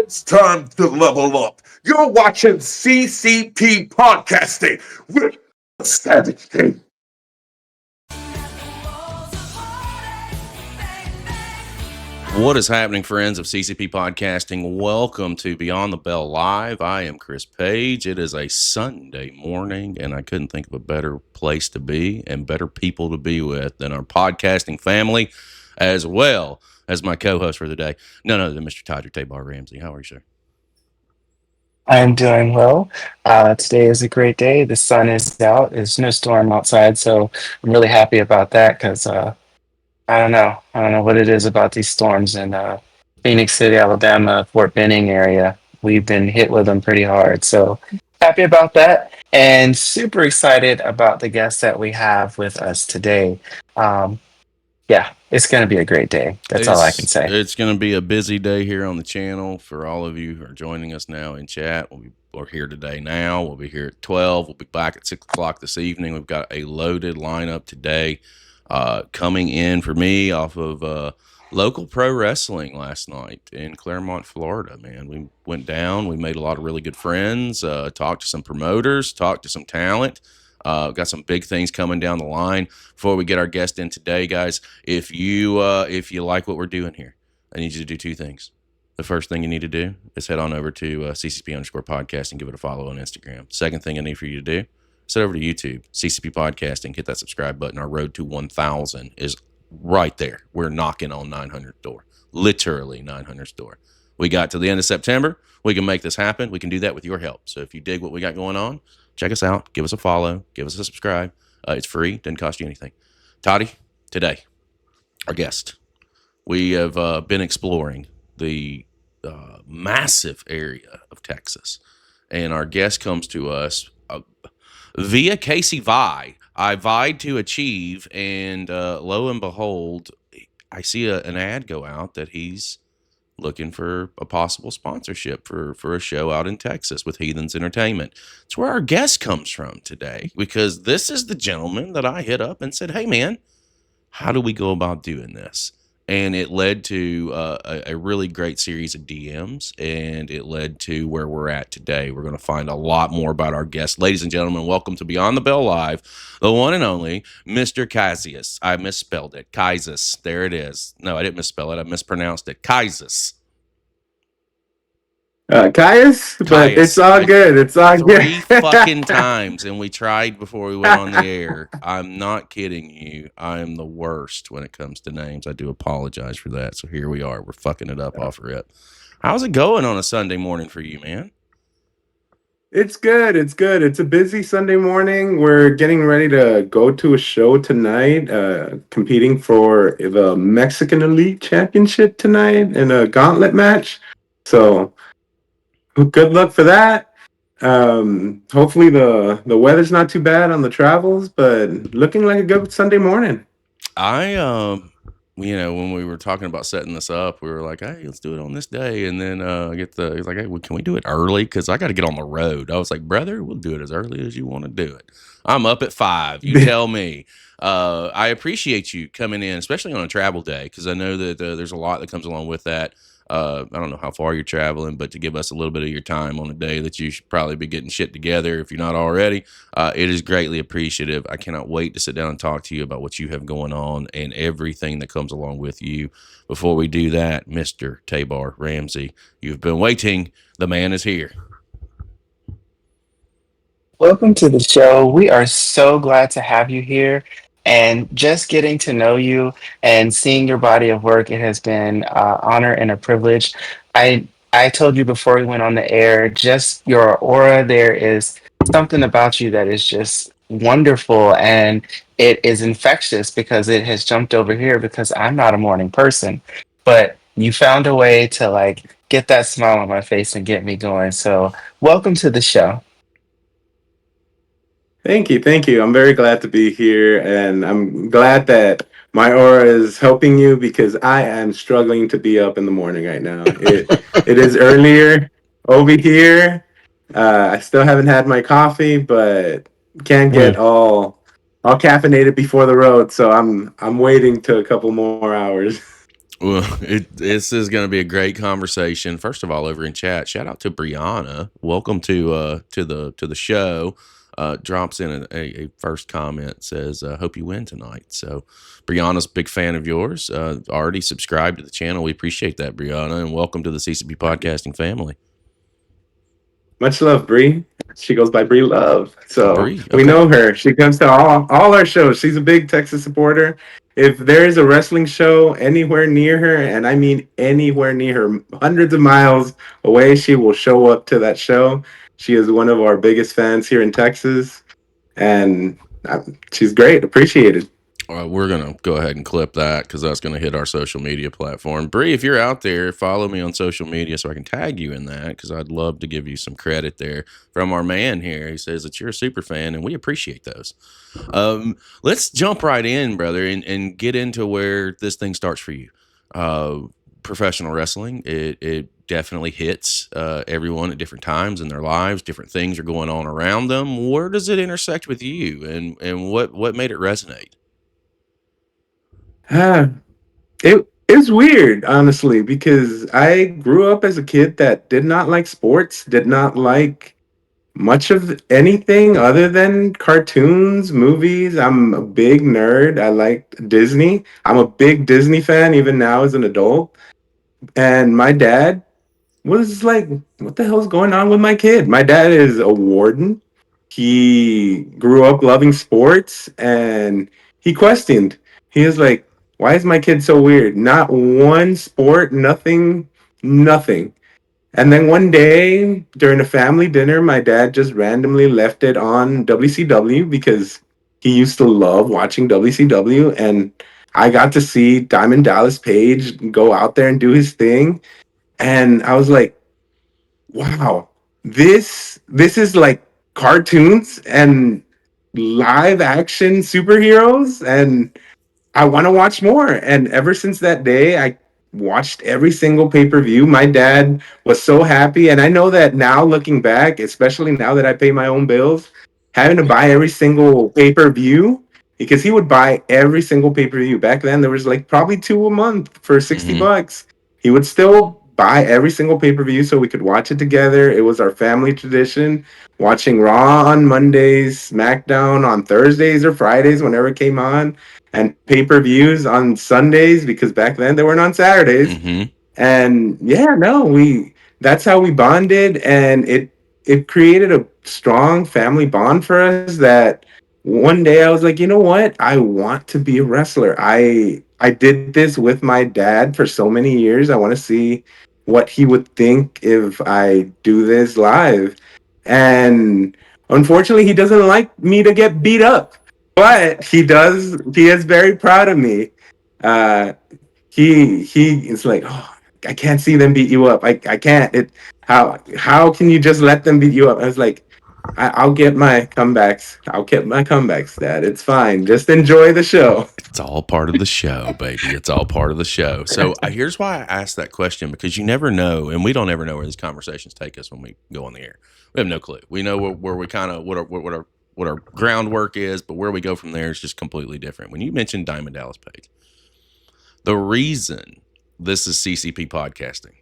It's time to level up. You're watching CCP Podcasting with Savage King. What is happening, friends of CCP Podcasting? Welcome to Beyond the Bell Live. I am Chris Page. It is a Sunday morning, and I couldn't think of a better place to be and better people to be with than our podcasting family, as well as my co-host for the day, none other than Mr. Tabar Ramsey. How are you, sir? I'm doing well. Today is a great day. The sun is out. There's no storm outside, so I'm really happy about that because I don't know. I don't know what it is about these storms in Phoenix City, Alabama, Fort Benning area. We've been hit with them pretty hard. So happy about that and super excited about the guests that we have with us today. Um, yeah, it's going to be a great day. That's all I can say. It's going to be a busy day here on the channel for all of you who are joining us now in chat. We're here today now. We'll be here at 12. We'll be back at 6 o'clock this evening. We've got a loaded lineup today coming in for me off of local pro wrestling last night in Claremont, Florida, man. We went down. We made a lot of really good friends, talked to some promoters, talked to some talent. Got some big things coming down the line. Before we get our guest in today, guys, if you like what we're doing here, I need you to do two things. The first thing you need to do is head on over to CCP_podcast and give it a follow on Instagram. Second thing I need for you to do is head over to YouTube, CCP Podcasting, hit that subscribe button. Our road to 1,000 is right there. We're knocking on 900's door, literally 900's door. We got to the end of September. We can make this happen. We can do that with your help. So if you dig what we got going on, check us out. Give us a follow. Give us a subscribe. It's free. Doesn't cost you anything. Toddy, today, our guest. We have been exploring the massive area of Texas. And our guest comes to us via Casey Vi. I vied to achieve, and lo and behold, I see an ad go out that he's looking for a possible sponsorship for a show out in Texas with Heathenz Entertainment. It's where our guest comes from today, because this is the gentleman that I hit up and said, hey, man, how do we go about doing this? And it led to a really great series of DMs, and it led to where we're at today. We're going to find a lot more about our guest. Ladies and gentlemen, welcome to Beyond the Bell Live, the one and only Mr. Kaius. I misspelled it. Kaius. There it is. No, I didn't misspell it. I mispronounced it. Kaius. Kaius, but it's all good. It's all good. 3 fucking times, and we tried before we went on the air. I'm not kidding you. I am the worst when it comes to names. I do apologize for that. So here we are. We're fucking it up off rip. How's it going on a Sunday morning for you, man? It's good. It's good. It's a busy Sunday morning. We're getting ready to go to a show tonight, competing for the Mexican Elite Championship tonight in a gauntlet match. So good luck for that. Hopefully the weather's not too bad on the travels, but looking like a good Sunday morning. When we were talking about setting this up, we were like, hey, let's do it on this day. And then he's like, hey, well, can we do it early? Because I got to get on the road. I was like, brother, we'll do it as early as you want to do it. I'm up at 5. You tell me. I appreciate you coming in, especially on a travel day, because I know that there's a lot that comes along with that. I don't know how far you're traveling, but to give us a little bit of your time on a day that you should probably be getting shit together if you're not already, it is greatly appreciative. I cannot wait to sit down and talk to you about what you have going on and everything that comes along with you. Before we do that, Mr. Tabar Ramsey, you've been waiting. The man is here. Welcome to the show. We are so glad to have you here. And just getting to know you and seeing your body of work, it has been an honor and a privilege. I told you before we went on the air, just your aura, there is something about you that is just wonderful, and it is infectious because it has jumped over here because I'm not a morning person. But you found a way to get that smile on my face and get me going. So welcome to the show. Thank you. I'm very glad to be here, and I'm glad that my aura is helping you because I am struggling to be up in the morning right now. It is earlier over here. I still haven't had my coffee, but can't get all caffeinated before the road, so I'm waiting till a couple more hours. Well, this is going to be a great conversation. First of all, over in chat, shout out to Brianna. Welcome to the show. Drops in a first comment, says, "Hope you win tonight." So, Brianna's a big fan of yours. Already subscribed to the channel. We appreciate that, Brianna, and welcome to the CCP podcasting family. Much love, Bree. She goes by Bree Love. So Bree, we okay. know her. She comes to all our shows. She's a big Texas supporter. If there is a wrestling show anywhere near her, and I mean anywhere near her, hundreds of miles away, she will show up to that show. She is one of our biggest fans here in Texas, and she's great. Appreciated. We're going to go ahead and clip that because that's going to hit our social media platform. Bree, if you're out there, follow me on social media so I can tag you in that because I'd love to give you some credit there from our man here. He says that you're a super fan, and we appreciate those. Let's jump right in, brother, and get into where this thing starts for you. Professional wrestling, it definitely hits everyone at different times in their lives. Different things are going on around them. Where does it intersect with you, and what made it resonate? It's weird, honestly, because I grew up as a kid that did not like sports, did not like much of anything other than cartoons, movies. I'm a big nerd. I like Disney. I'm a big Disney fan even now as an adult. And my dad was like, what the hell's going on with my kid? My dad is a warden. He grew up loving sports and he questioned. He was like, why is my kid so weird? Not one sport, nothing, nothing. And then one day during a family dinner, my dad just randomly left it on WCW because he used to love watching WCW. And I got to see Diamond Dallas Page go out there and do his thing. And I was like, wow, this is like cartoons and live action superheroes. And I want to watch more. And ever since that day, I watched every single pay per view. My dad was so happy. And I know that now, looking back, especially now that I pay my own bills, having to buy every single pay per view, because he would buy every single pay per view. Back then, there was like probably 2 a month for 60 bucks. He would still buy every single pay per view so we could watch it together. It was our family tradition. Watching Raw on Mondays, SmackDown on Thursdays or Fridays, whenever it came on, and pay-per-views on Sundays because back then they weren't on Saturdays. Mm-hmm. And yeah, no, that's how we bonded, and it created a strong family bond for us that one day I was like, you know what? I want to be a wrestler. I did this with my dad for so many years. I want to see what he would think if I do this live. And unfortunately, he doesn't like me to get beat up, but he does. He is very proud of me. Uh, he is like, oh, I can't see them beat you up. I can't. How can you just let them beat you up? I was like, I'll get my comebacks. I'll get my comebacks, Dad. It's fine. Just enjoy the show. It's all part of the show, baby. It's all part of the show. So here's why I asked that question, because you never know, and we don't ever know where these conversations take us when we go on the air. We have no clue. We know where we kind of what our groundwork is, but where we go from there is just completely different. When you mentioned Diamond Dallas Page, the reason this is CCP podcasting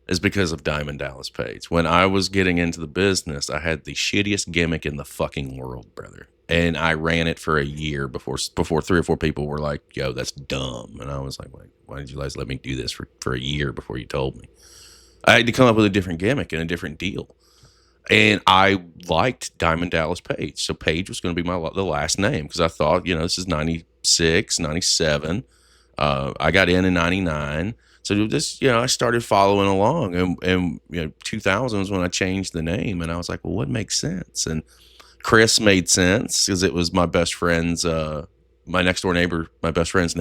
is because of Diamond Dallas Page. When I was getting into the business, I had the shittiest gimmick in the fucking world, brother. And I ran it for a year before 3 or 4 people were like, yo, that's dumb. And I was like, why did you guys let me do this for a year before you told me? I had to come up with a different gimmick and a different deal. And I liked Diamond Dallas Page. So Page was going to be the last name because I thought, this is 96, 97. I got in 99. So this, I started following along, and 2000 was when I changed the name, and I was like, well, what makes sense? And Chris made sense because it was my best friend's, my next door neighbor, my best friend's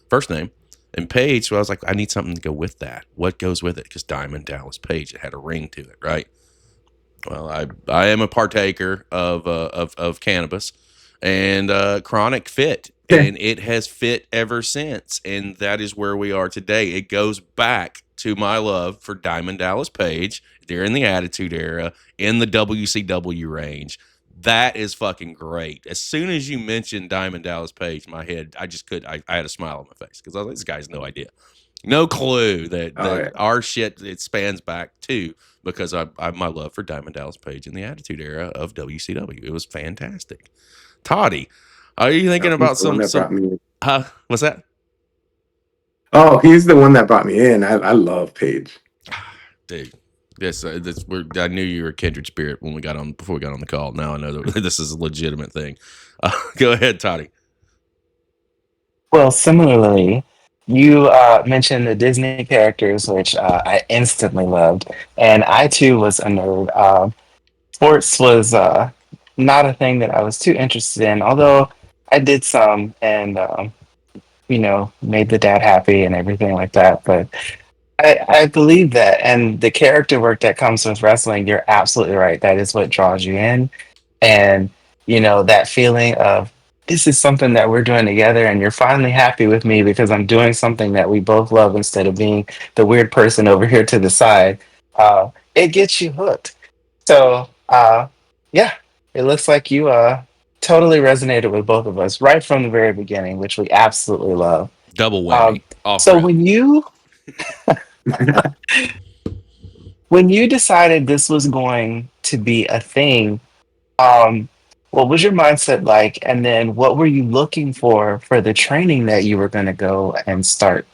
first name, and Page. So I was like, I need something to go with that. What goes with it? Because Diamond Dallas Page, it had a ring to it, right? Well, I am a partaker of cannabis and chronic fit. And it has fit ever since. And that is where we are today. It goes back to my love for Diamond Dallas Page during the Attitude Era in the WCW range. That is fucking great. As soon as you mentioned Diamond Dallas Page, my head, I just could, I had a smile on my face because this guy has no idea, no clue that Oh yeah. our shit it spans back to because I my love for Diamond Dallas Page in the Attitude Era of WCW. It was fantastic. Toddy, are you thinking He's about the one that some? brought me in. What's that? Oh, he's the one that brought me in. I love Paige. Dude, yes, I knew you were a kindred spirit when we got on before we got on the call. Now I know that this is a legitimate thing. Go ahead, Toddy. Well, similarly, you mentioned the Disney characters, which I instantly loved, and I too was a nerd. Sports was not a thing that I was too interested in, although I did some and made the dad happy and everything like that. But I believe that, and the character work that comes with wrestling, you're absolutely right. That is what draws you in, and that feeling of this is something that we're doing together, and you're finally happy with me because I'm doing something that we both love instead of being the weird person over here to the side. It gets you hooked. So yeah, it looks like you totally resonated with both of us right from the very beginning, which we absolutely love. Double Um, whammy off so rip. when you decided this was going to be a thing, um, what was your mindset like? And then what were you looking for the training that you were going to go and start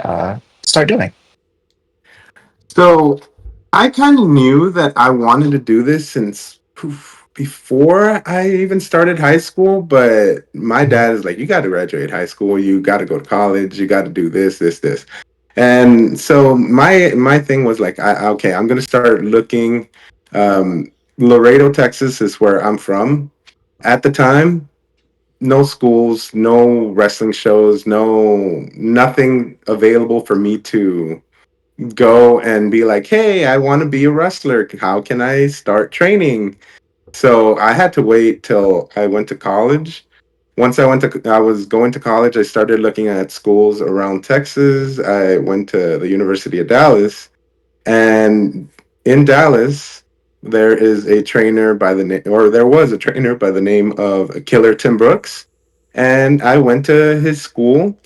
doing? So I kind of knew that I wanted to do this since before I even started high school, but my dad is like, you got to graduate high school, you got to go to college, you got to do this, this, this. And so my thing was like, okay, I'm gonna start looking. Um, Laredo, Texas is where I'm from. At the time, no schools, no wrestling shows, no nothing available for me to go and be like, hey, I want to be a wrestler. How can I start training? So I had to wait till I went to college. Once I was going to college, I started looking at schools around Texas. I went to the University of Dallas, and in Dallas, there is a trainer by the name, or there was a trainer by the name of Killer Tim Brooks, and I went to his school.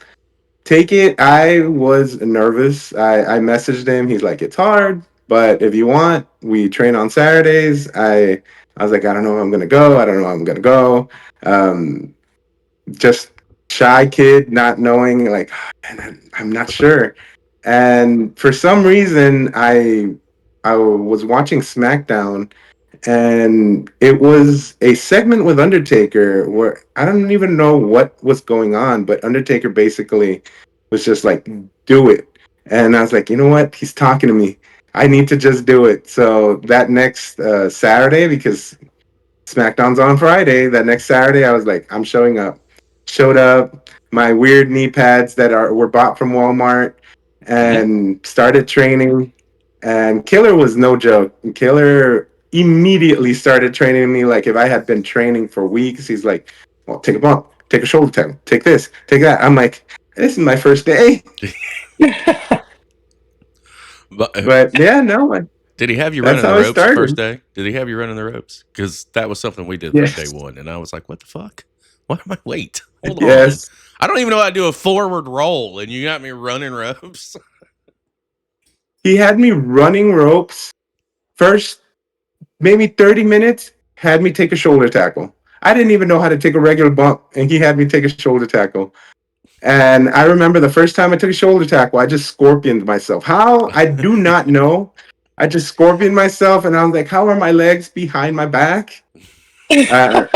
Take it. I was nervous. I messaged him. He's like, it's hard, but if you want, we train on Saturdays. I was like, I don't know if I'm gonna go. I don't know if I'm gonna go. Um, just shy kid, not knowing, like, man, I'm not sure. And for some reason, I was watching SmackDown, and it was a segment with Undertaker where I don't even know what was going on, but Undertaker basically was just like, do it. And I was like, you know what? He's talking to me. I need to just do it. So that next Saturday, because SmackDown's on Friday, that next Saturday, I was like, I'm showing up. Showed up, my weird knee pads that were bought from Walmart, and started training. And Killer was no joke. Killer immediately started training me like if I had been training for weeks. He's like, well, take a bump, take a shoulder tap, take this, take that. I'm like, this is my first day. But But yeah, no, did he have you that's running the how it ropes the first started. day? Did he have you running the ropes? Because that was something we did for day Yes. one, and I was like, "What the fuck? What am I? Wait, hold on. Yes. I don't even know how to do a forward roll, and you got me running ropes." He had me running ropes first, maybe 30 minutes, had me take a shoulder tackle. I didn't even know how to take a regular bump, and he had me take a shoulder tackle. And I remember the first time I took a shoulder tackle, I just scorpioned myself. How? I do not know. I just scorpioned myself, and I was like, how are my legs behind my back? Uh,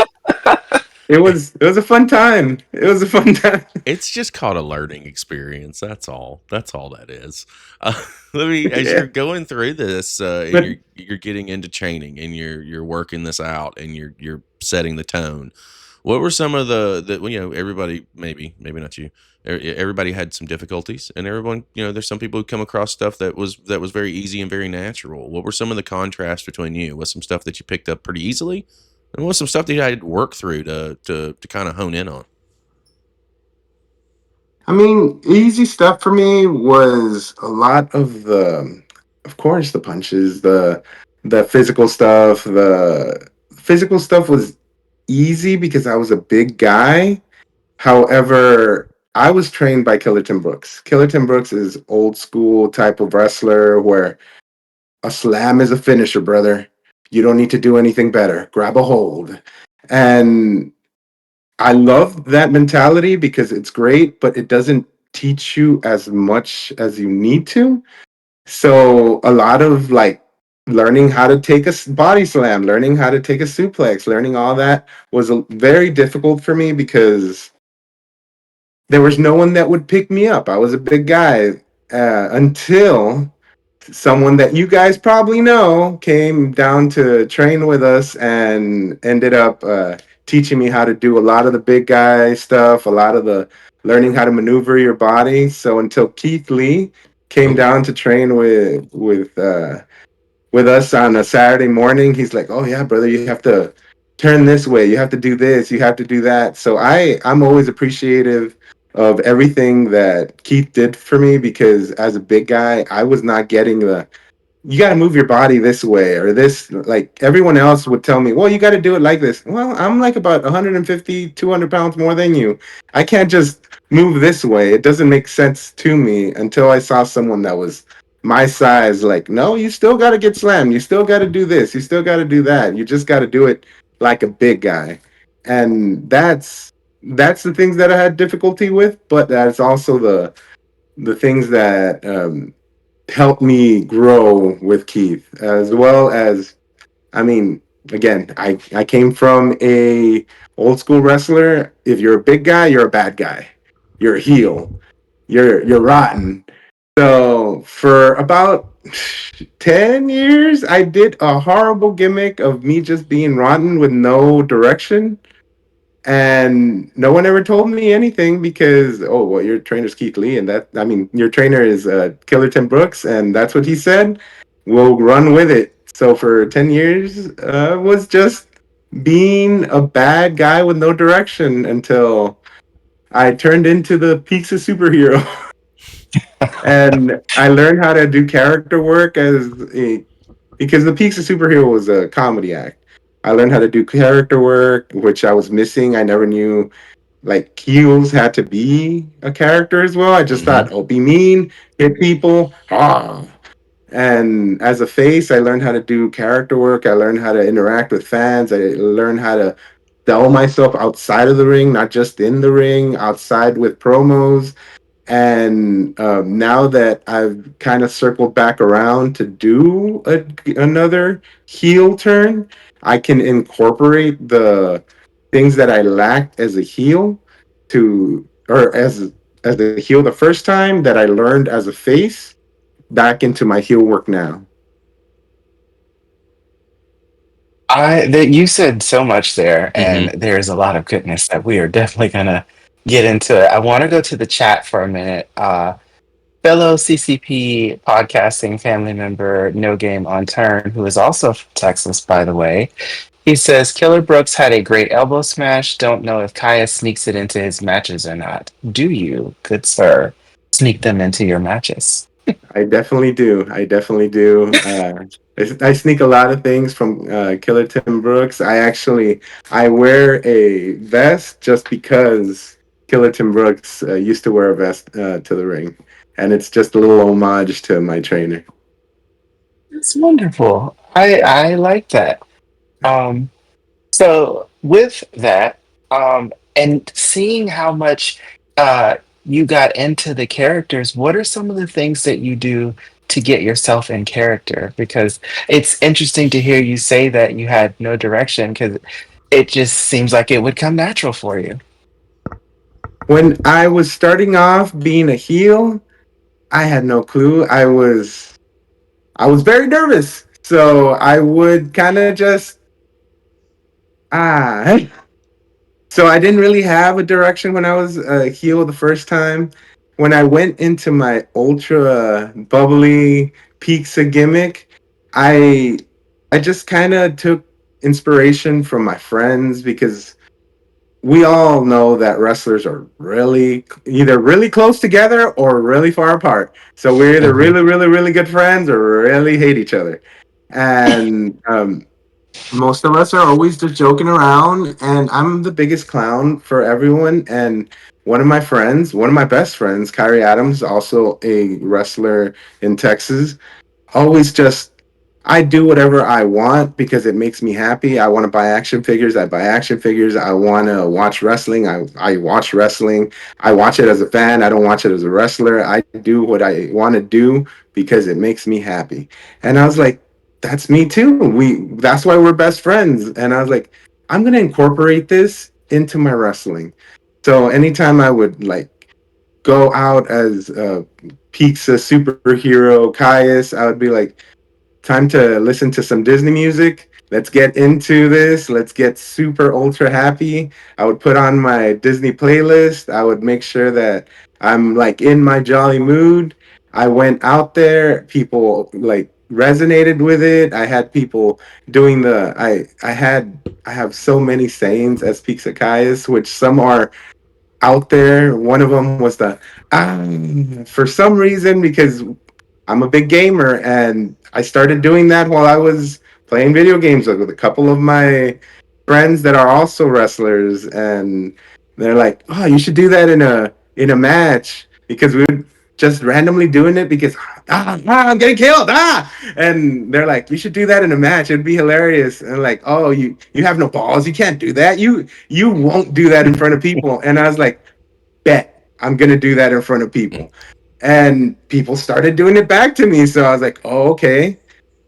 it was a fun time. It was a fun time. It's just called a learning experience. That's all. That's all that is. Let me, as Yeah. you're going through this, and But you're getting into training, and you're working this out, and you're setting the tone. What were some of the everybody maybe not you, everybody had some difficulties, and everyone there's some people who come across stuff that was very easy and very natural. What were some of the contrasts between you? Was some stuff that you picked up pretty easily, and what was some stuff that you had to work through to kind of hone in on? I mean, easy stuff for me was a lot of of course, the punches, the physical stuff. The physical stuff was easy because I was a big guy. However, I was trained by Killer Tim Brooks. Killer Tim Brooks is old school type of wrestler where a slam is a finisher, brother. You don't need to do anything better. Grab a hold. And I love that mentality because it's great, but it doesn't teach you as much as you need to. So a lot of like learning how to take a body slam, learning how to take a suplex, learning all that was very difficult for me because there was no one that would pick me up. I was a big guy until someone that you guys probably know came down to train with us and ended up teaching me how to do a lot of the big guy stuff, a lot of the learning how to maneuver your body. So until Keith Lee came Oh, down to train with us on a Saturday morning, he's like, "Oh yeah, brother, you have to turn this way. You have to do this. You have to do that." So I'm always appreciative of everything that Keith did for me because as a big guy, I was not getting the you got to move your body this way or this like everyone else would tell me, well, you got to do it like this. Well, I'm like about 150 200 pounds more than you. I can't just move this way. It doesn't make sense to me until I saw someone that was my size like, no, you still got to get slammed, you still got to do this, you still got to do that, you just got to do it like a big guy. And that's the things that I had difficulty with, but that's also the things that helped me grow with Keith, as well as, I mean, again, I came from a old school wrestler. If you're a big guy, you're a bad guy. You're a heel. You're rotten. So for about 10 years, I did a horrible gimmick of me just being rotten with no direction, and no one ever told me anything because, oh well, your trainer's Keith Lee, and that, I mean, your trainer is Killer Tim Brooks, and that's what he said. We'll run with it. So for 10 years, was just being a bad guy with no direction until I turned into the pizza superhero. And I learned how to do character work because the Pizza Superhero was a comedy act. I learned how to do character work, which I was missing. I never knew like heels had to be a character as well. I just mm-hmm. thought, oh, be mean, hit people, ah. And as a face, I learned how to do character work. I learned how to interact with fans. I learned how to sell myself outside of the ring, not just in the ring, outside with promos. And now that I've kind of circled back around to do another heel turn, I can incorporate the things that I lacked as a heel to, or as a heel the first time that I learned as a face back into my heel work now. I that you said so much there, and Mm-hmm. there's a lot of goodness that we are definitely gonna get into it. I want to go to the chat for a minute. Fellow CCP podcasting family member, No Game on Turn, who is also from Texas, by the way. He says Killer Brooks had a great elbow smash. Don't know if Kaius sneaks it into his matches or not. Do you, good sir, sneak them into your matches? I definitely do. I definitely do. I sneak a lot of things from Killer Tim Brooks. I wear a vest just because Killer Tim Brooks used to wear a vest to the ring, and it's just a little homage to my trainer. It's wonderful. I like that. Um, So with that, and seeing how much you got into the characters, what are some of the things that you do to get yourself in character? Because it's interesting to hear you say that you had no direction, because it just seems like it would come natural for you. When I was starting off being a heel, I had no clue. I was very nervous, so I would kind of just ah. So I didn't really have a direction when I was a heel the first time. When I went into my ultra bubbly pizza gimmick, I I just kind of took inspiration from my friends because we all know that wrestlers are really either really close together or really far apart. So we're either Hmm. really, really, really good friends or really hate each other. And Most of us are always just joking around, and I'm the biggest clown for everyone. And one of my best friends, Kyrie Adams, also a wrestler in Texas, always just I do whatever I want because it makes me happy. I want to buy action figures. I buy action figures. I want to watch wrestling. I watch wrestling. I watch it as a fan. I don't watch it as a wrestler. I do what I want to do because it makes me happy. And I was like, that's me too. That's why we're best friends. And I was like, I'm gonna incorporate this into my wrestling. So anytime I would like go out as pizza superhero Caius, I would be like, time to listen to some Disney music. Let's get into this. Let's get super ultra happy. I would put on my Disney playlist. I would make sure that I'm like in my jolly mood. I went out there. People like resonated with it. I had people doing the I have so many sayings as Pixacaius, which some are out there. One of them was the for some reason because I'm a big gamer, and I started doing that while I was playing video games with a couple of my friends that are also wrestlers, and they're like, "Oh, you should do that in a match," because we would just randomly doing it because I'm getting killed and they're like, "You should do that in a match. It'd be hilarious." And like, "Oh, you have no balls. You can't do that. You won't do that in front of people." And I was like, "Bet I'm gonna do that in front of people." And people started doing it back to me. So I was like, oh, okay.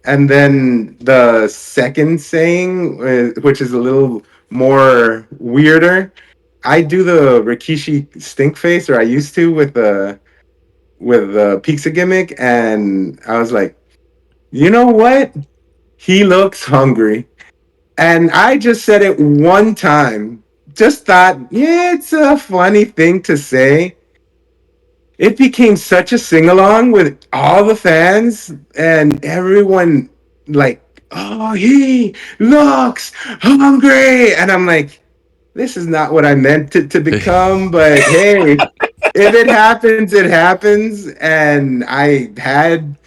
And then the second saying, which is a little more weirder, I do the Rikishi stink face, or I used to with the pizza gimmick, and I was like, you know what? He looks hungry. And I just said it one time. Just thought, yeah, it's a funny thing to say. It became such a sing along with all the fans and everyone like, oh, he looks hungry. And I'm like, this is not what I meant it to become, but hey, if it happens, it happens. And I had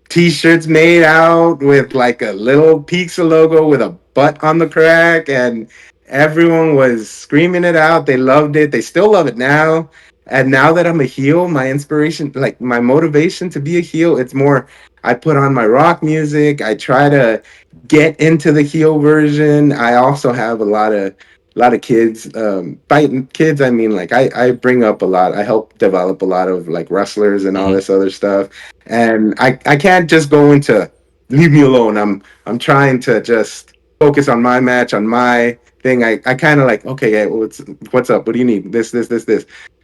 t-shirts made out with like a little pizza logo with a butt on the crack, and everyone was screaming it out. They loved it. They still love it now. And now that I'm a heel, my inspiration, like my motivation to be a heel, it's more I put on my rock music. I try to get into the heel version. I also have a lot of kids. By kids, I mean like I bring up a lot. I help develop a lot of like wrestlers and all Mhm. this other stuff. And I can't just go into leave me alone. I'm trying to just focus on my match, on my thing. I kind of like, okay, yeah, what's up? What do you need? This.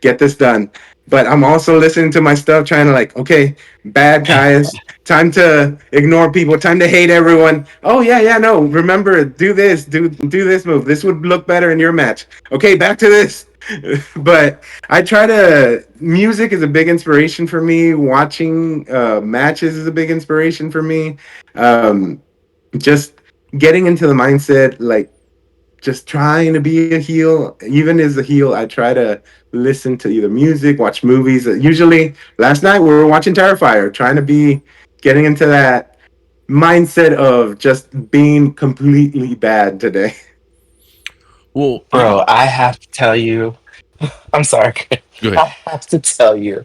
Get this done. But I'm also listening to my stuff, trying to like, okay, bad Caius, time to ignore people, time to hate everyone. Oh yeah, no, remember, do this move. This would look better in your match. Okay, back to this. But I try to. Music is a big inspiration for me. Watching matches is a big inspiration for me. Um, just getting into the mindset, like just trying to be a heel. Even as a heel, I try to listen to either music, watch movies. Usually, last night we were watching Terrifier, trying to be getting into that mindset of just being completely bad today. Well, Bro, I have to tell you, I'm sorry. go ahead. I have to tell you,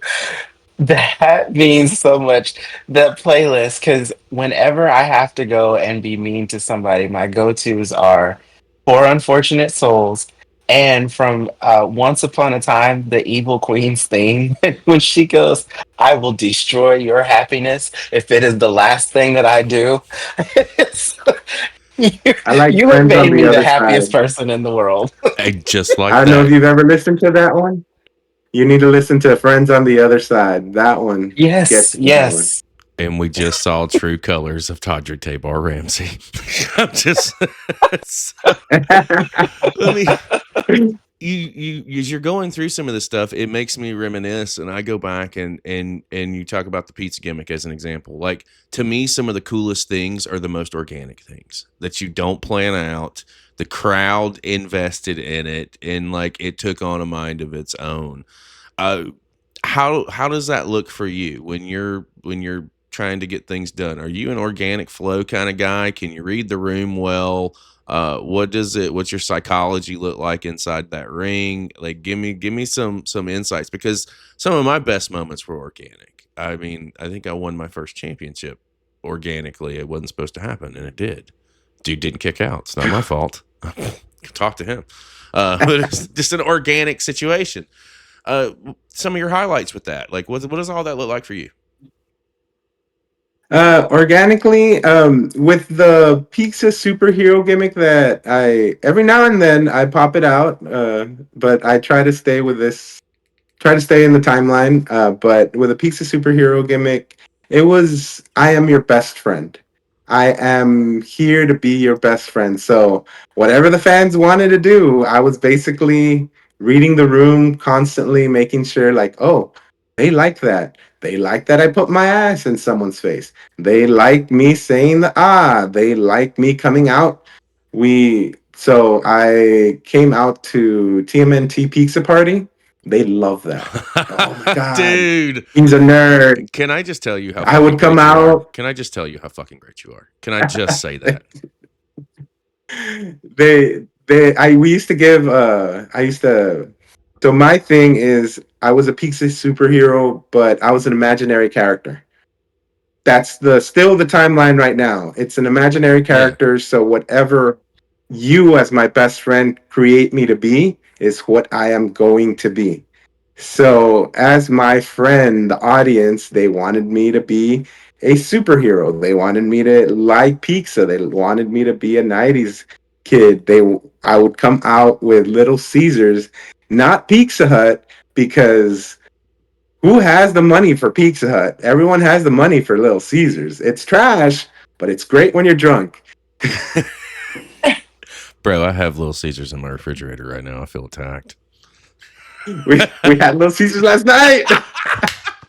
that means so much. The playlist, because whenever I have to go and be mean to somebody, my go-tos are Poor Unfortunate Souls and from Once Upon a Time, the Evil Queen's theme. When she goes, I will destroy your happiness if it is the last thing that I do. It's- you, I like you have Friends on made the me the Other happiest Side. person in the world. Just I like don't know if that. you've ever listened to that one. You need to listen to Friends on the Other Side. That one Yes, gets me going. yes. And we just saw true colors of Todrick Tabar Ramsey. I'm just, so, I mean, as you're going through some of this stuff, it makes me reminisce, and I go back and you talk about the pizza gimmick as an example. Like, to me, some of the coolest things are the most organic things that you don't plan out. The crowd invested in it, and like it took on a mind of its own. uh how does that look for you when you're trying to get things done? Are you an organic flow kind of guy? Can you read the room well? What's your psychology look like inside that ring? Like, give me some insights, because some of my best moments were organic. I mean, I think I won my first championship organically. It wasn't supposed to happen, and it did. Dude didn't kick out. It's not my fault. Talk to him. But it's just an organic situation. Some of your highlights with that, like what does all that look like for you? Organically, with the pizza superhero gimmick that I every now and then I pop it out, but I try to stay with this, try to stay in the timeline. But with a pizza superhero gimmick, it was I am your best friend. I am here to be your best friend. So whatever the fans wanted to do, I was basically reading the room constantly, making sure like, oh, they like that. They like that I put my ass in someone's face. They like me saying the ah. They like me coming out. So I came out to TMNT Pizza Party. They love that. Oh my god, Dude, he's a nerd. can I just tell you how I would fucking come great you are? out. Can I just tell you how fucking great you are? Can I just say that? I we used to give I used to so my thing is I was a pizza superhero, but I was an imaginary character. That's the still the timeline right now. It's an imaginary Yeah. character, so whatever you as my best friend create me to be is what I am going to be. So as my friend, the audience, they wanted me to be a superhero. They wanted me to like pizza. They wanted me to be a 90s kid. I would come out with Little Caesars, not Pizza Hut, because who has the money for Pizza Hut? Everyone has the money for Little Caesars. It's trash, but it's great when you're drunk. Bro, I have Little Caesars in my refrigerator right now. I feel attacked. We had Little Caesars last night.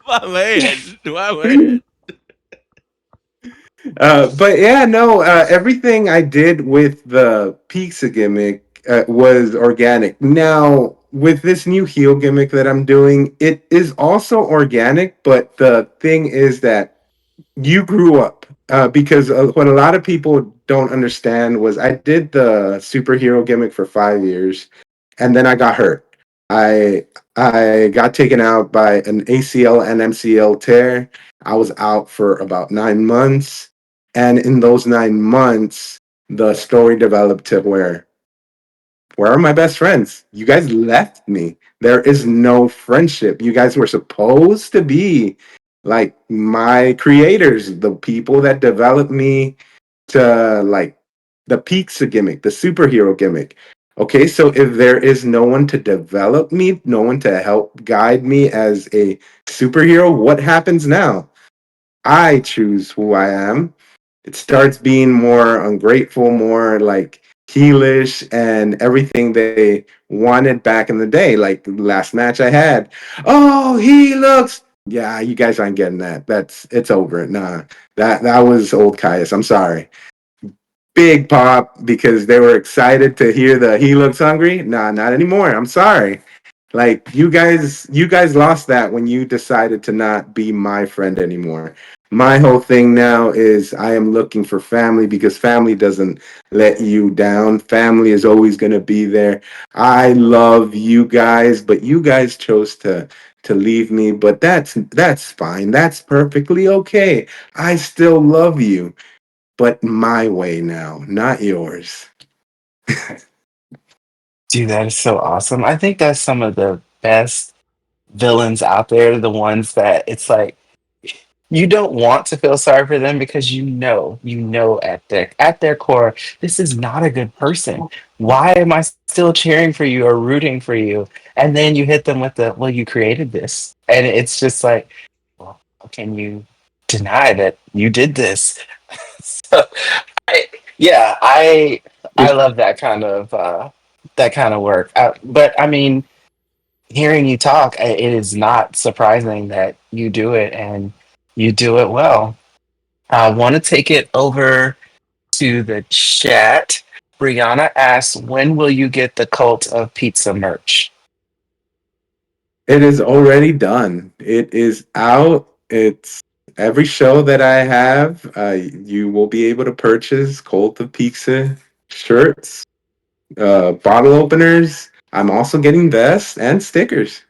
My man. But yeah, no, everything I did with the pizza gimmick was organic. Now, with this new heel gimmick that I'm doing, it is also organic, but the thing is that you grew up because what a lot of people don't understand was I did the superhero gimmick for 5 years, and then I got hurt. I got taken out by an ACL and MCL tear. I was out for about 9 months, and in those 9 months, the story developed to where are my best friends? You guys left me. There is no friendship. You guys were supposed to be like my creators, the people that developed me to like the pizza gimmick, the superhero gimmick. Okay, so if there is no one to develop me, no one to help guide me as a superhero, what happens now? I choose who I am. It starts being more ungrateful, more like heelish, and everything they wanted back in the day. Like last match I had, oh, he looks. Yeah, you guys aren't getting that. It's over. Nah, that was old Kaius. I'm sorry. Big pop because they were excited to hear the he looks hungry. Nah, not anymore. I'm sorry. Like you guys lost that when you decided to not be my friend anymore. My whole thing now is I am looking for family because family doesn't let you down. Family is always going to be there. I love you guys, but you guys chose to leave me, but that's fine. That's perfectly okay. I still love you, but my way now, not yours. Dude, that is so awesome. I think that's some of the best villains out there, the ones that it's like you don't want to feel sorry for them because you know at their core, this is not a good person. Why am I still cheering for you or rooting for you? And then you hit them with the, well, you created this. And it's just like, well, how can you deny that you did this? So I, yeah, I It, love that kind of work. But I mean, hearing you talk, it is not surprising that you do it and you do it well. I want to take it over to the chat. Brianna asks, when will you get the Cult of Pizza merch? it is already done. It is out. It's every show that I have, you will be able to purchase Cult of Pizza shirts, bottle openers. I'm also getting vests and stickers.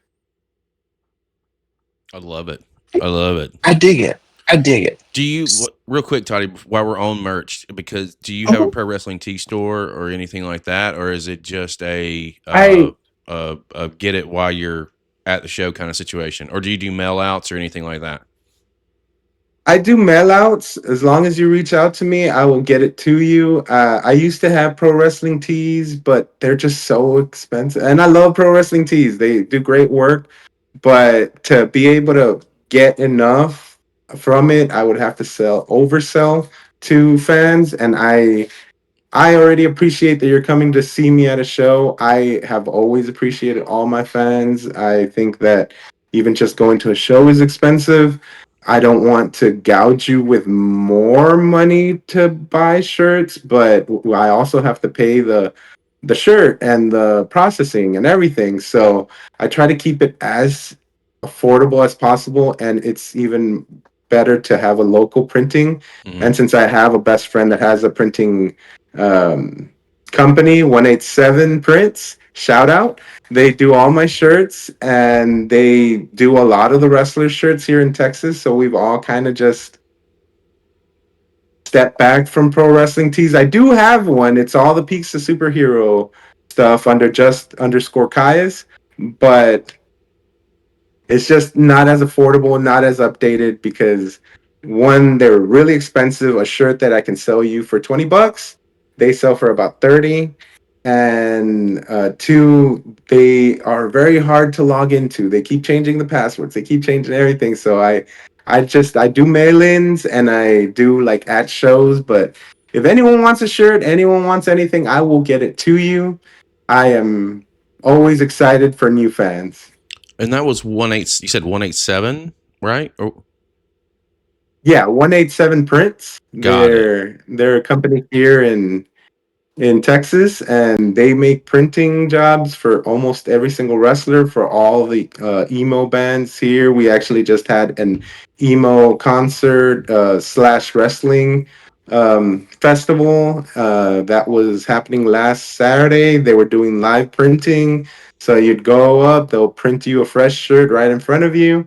I love it. I love it. I dig it. I dig it. Do you real quick, Toddy? While we're on merch, because do you have a Mhm. pro wrestling tee store or anything like that, or is it just I a get it while you're at the show kind of situation, or do you do mail outs or anything like that? I do mail outs. As long as you reach out to me, I will get it to you. I used to have pro wrestling tees, but they're just so expensive. And I love pro wrestling tees. They do great work. But to be able to get enough from it, I would have to oversell to fans. And I already appreciate that you're coming to see me at a show. I have always appreciated all my fans. I think that even just going to a show is expensive. I don't want to gouge you with more money to buy shirts, but I also have to pay the shirt and the processing and everything. So I try to keep it as affordable as possible, and it's even better to have a local printing. Mm-hmm. And since I have a best friend that has a printing um, company, 187 Prints, shout out. They do all my shirts and they do a lot of the wrestlers' shirts here in Texas. So we've all kind of just stepped back from pro wrestling tees. I do have one. It's all the Peaks of Superhero stuff under just underscore Kaius, but it's just not as affordable, not as updated because one, they're really expensive. A shirt that I can sell you for $20, they sell for about 30. And two, they are very hard to log into. They keep changing the passwords. They keep changing everything. So I do mail-ins and I do like at shows. But if anyone wants a shirt, anyone wants anything, I will get it to you. I am always excited for new fans. And that was 18. You said 187, right? Or Yeah, 187 Prints. got it. They're a company here in Texas, and they make printing jobs for almost every single wrestler for all the emo bands here. We actually just had an emo concert slash wrestling festival that was happening last Saturday. They were doing live printing. So you'd go up, they'll print you a fresh shirt right in front of you,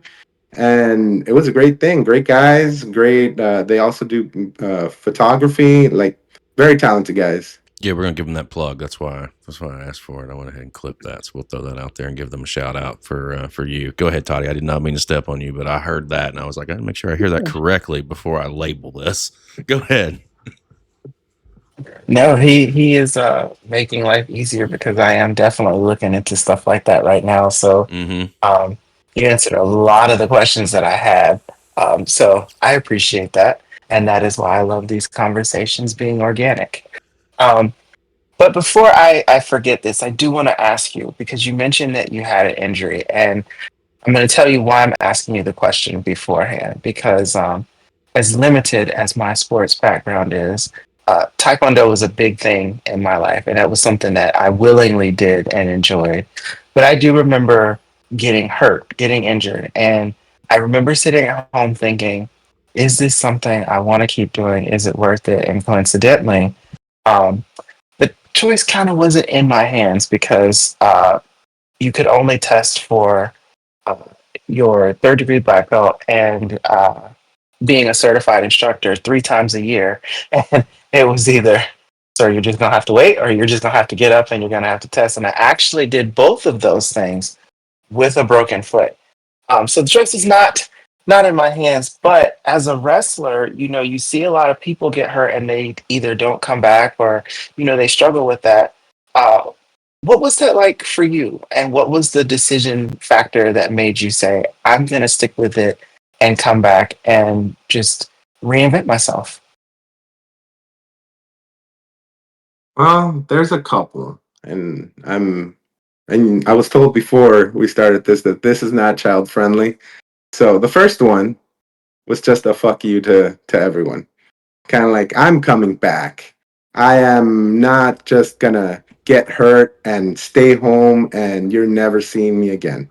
and it was a great thing. Great guys, great. They also do photography, like very talented guys. Yeah, we're gonna give them that plug. That's why I asked for it. I went ahead and clipped that, so we'll throw that out there and give them a shout out for you. Go ahead, Toddy. I did not mean to step on you, but I heard that and I was like, I gotta make sure I hear that correctly before I label this. Go ahead. No, he is making life easier because I am definitely looking into stuff like that right now. So Mm-hmm. um, you answered a lot of the questions that I had. So I appreciate that, and that is why I love these conversations being organic. Um, but before I forget this, I do want to ask you because you mentioned that you had an injury, and I'm going to tell you why I'm asking you the question beforehand because as limited as my sports background is, Taekwondo was a big thing in my life, and that was something that I willingly did and enjoyed. But I do remember getting hurt, getting injured, and I remember sitting at home thinking, "Is this something I want to keep doing? Is it worth it?" And coincidentally, um, the choice kind of wasn't in my hands because you could only test for uh, your third degree black belt and being a certified instructor 3 times a year. And it was either, so you're just going to have to wait or you're just going to have to get up and you're going to have to test. And I actually did both of those things with a broken foot. So the choice is not in my hands. But as a wrestler, you see a lot of people get hurt and they either don't come back or, they struggle with that. Uh, what was that like for you? And what was the decision factor that made you say, I'm going to stick with it and come back and just reinvent myself? Well, there's a couple, and I was told before we started this that this is not child friendly. So the first one was just a fuck you to everyone. Kind of like, I'm coming back. I am not just gonna get hurt and stay home and you're never seeing me again.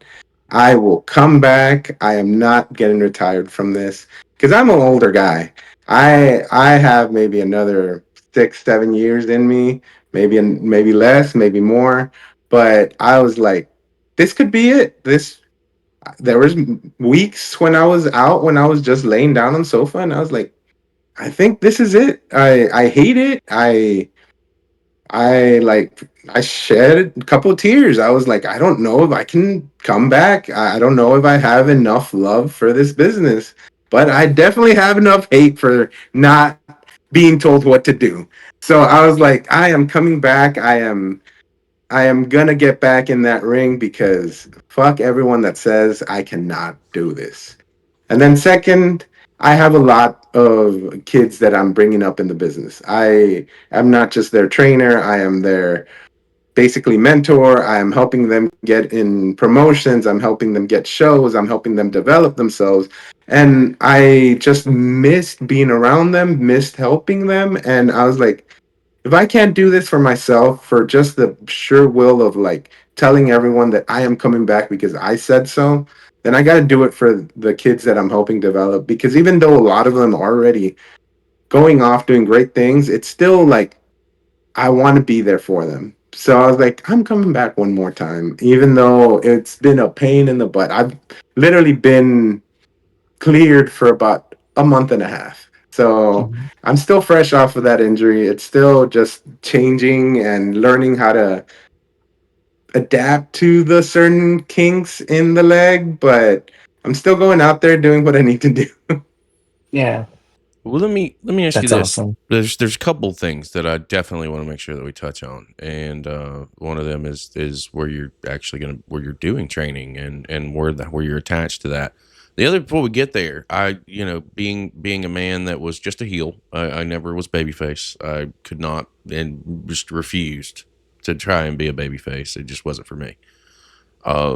I will come back. I am not getting retired from this because I'm an older guy. I have maybe another 6 7 years in me, maybe less, maybe more. But I was like, this could be it. This There was weeks when I was out, when I was just laying down on the sofa, and I was like, I think this is it. I hate it. I shed a couple of tears. I was like, I don't know if I can come back. I don't know if I have enough love for this business, but I definitely have enough hate for not being told what to do. So I was like, I am coming back. I am gonna get back in that ring because fuck everyone that says I cannot do this. And then second, I have a lot of kids that I'm bringing up in the business. I am not just their trainer. I am their basically mentor. I am helping them get in promotions. I'm helping them get shows. I'm helping them develop themselves. And I just missed being around them, missed helping them. And I was like, if I can't do this for myself, for just the sure will of like telling everyone that I am coming back because I said so, then I got to do it for the kids that I'm helping develop. Because even though a lot of them are already going off doing great things, it's still like I want to be there for them. So I was like, I'm coming back one more time, even though it's been a pain in the butt. I've literally been cleared for about a month and a half. So Mhm. I'm still fresh off of that injury. It's still just changing and learning how to adapt to the certain kinks in the leg, but I'm still going out there doing what I need to do. Yeah, Well, let me ask you that's this. awesome. There's a couple things that I definitely want to make sure that we touch on, and one of them is where you're actually where you're doing training and where you're attached to that. The other, before we get there, being a man that was just a heel, I never was babyface. I could not and just refused to try and be a babyface. It just wasn't for me.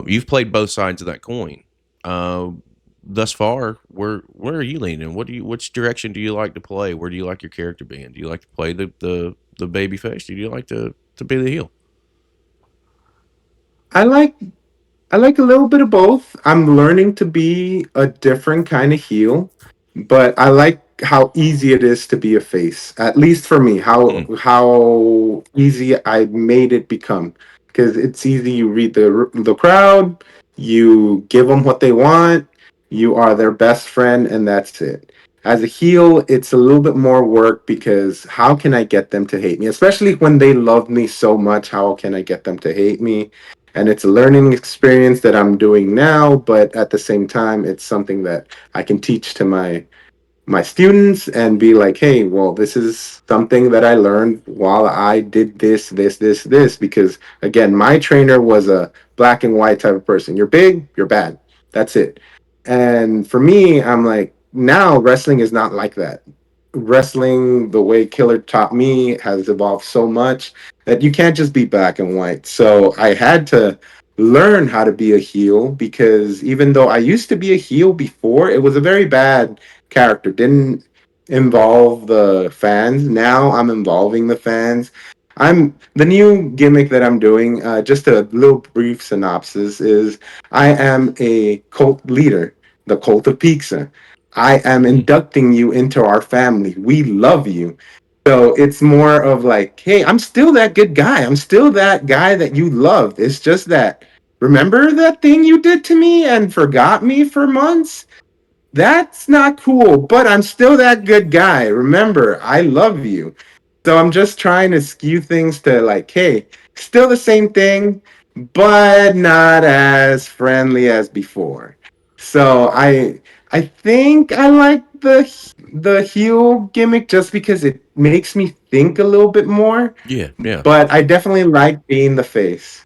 You've played both sides of that coin. Uh, Thus far, where are you leaning? Which direction do you like to play? Where do you like your character being? Do you like to play the baby face? Do you like to be the heel? I like I like a little bit of both. I'm learning to be a different kind of heel, but I like how easy it is to be a face. At least for me, Mm, how easy I made it become. Because it's easy. You read the crowd, you give them what they want, you are their best friend, and that's it. As a heel, it's a little bit more work because how can I get them to hate me? Especially when they love me so much, how can I get them to hate me? And it's a learning experience that I'm doing now, but at the same time, it's something that I can teach to my students and be like, hey, well, this is something that I learned while I did this, because again, my trainer was a black and white type of person. You're big, you're bad. That's it. And for me, I'm like, now wrestling is not like that. Wrestling, the way Killer taught me, has evolved so much that you can't just be black and white. So I had to learn how to be a heel because even though I used to be a heel before, it was a very bad character. Didn't involve the fans. Now I'm involving the fans. I'm the new gimmick that I'm doing. Just a little brief synopsis is I am a cult leader, the cult of pizza. I am mm, inducting you into our family. We love you. So it's more of like, hey, I'm still that good guy. I'm still that guy that you loved. It's just that, remember that thing you did to me and forgot me for months? That's not cool, but I'm still that good guy. Remember, I love you. So I'm just trying to skew things to like, hey, still the same thing, but not as friendly as before. So I think I like the heel gimmick just because it makes me think a little bit more, yeah, yeah. but I definitely like being the face.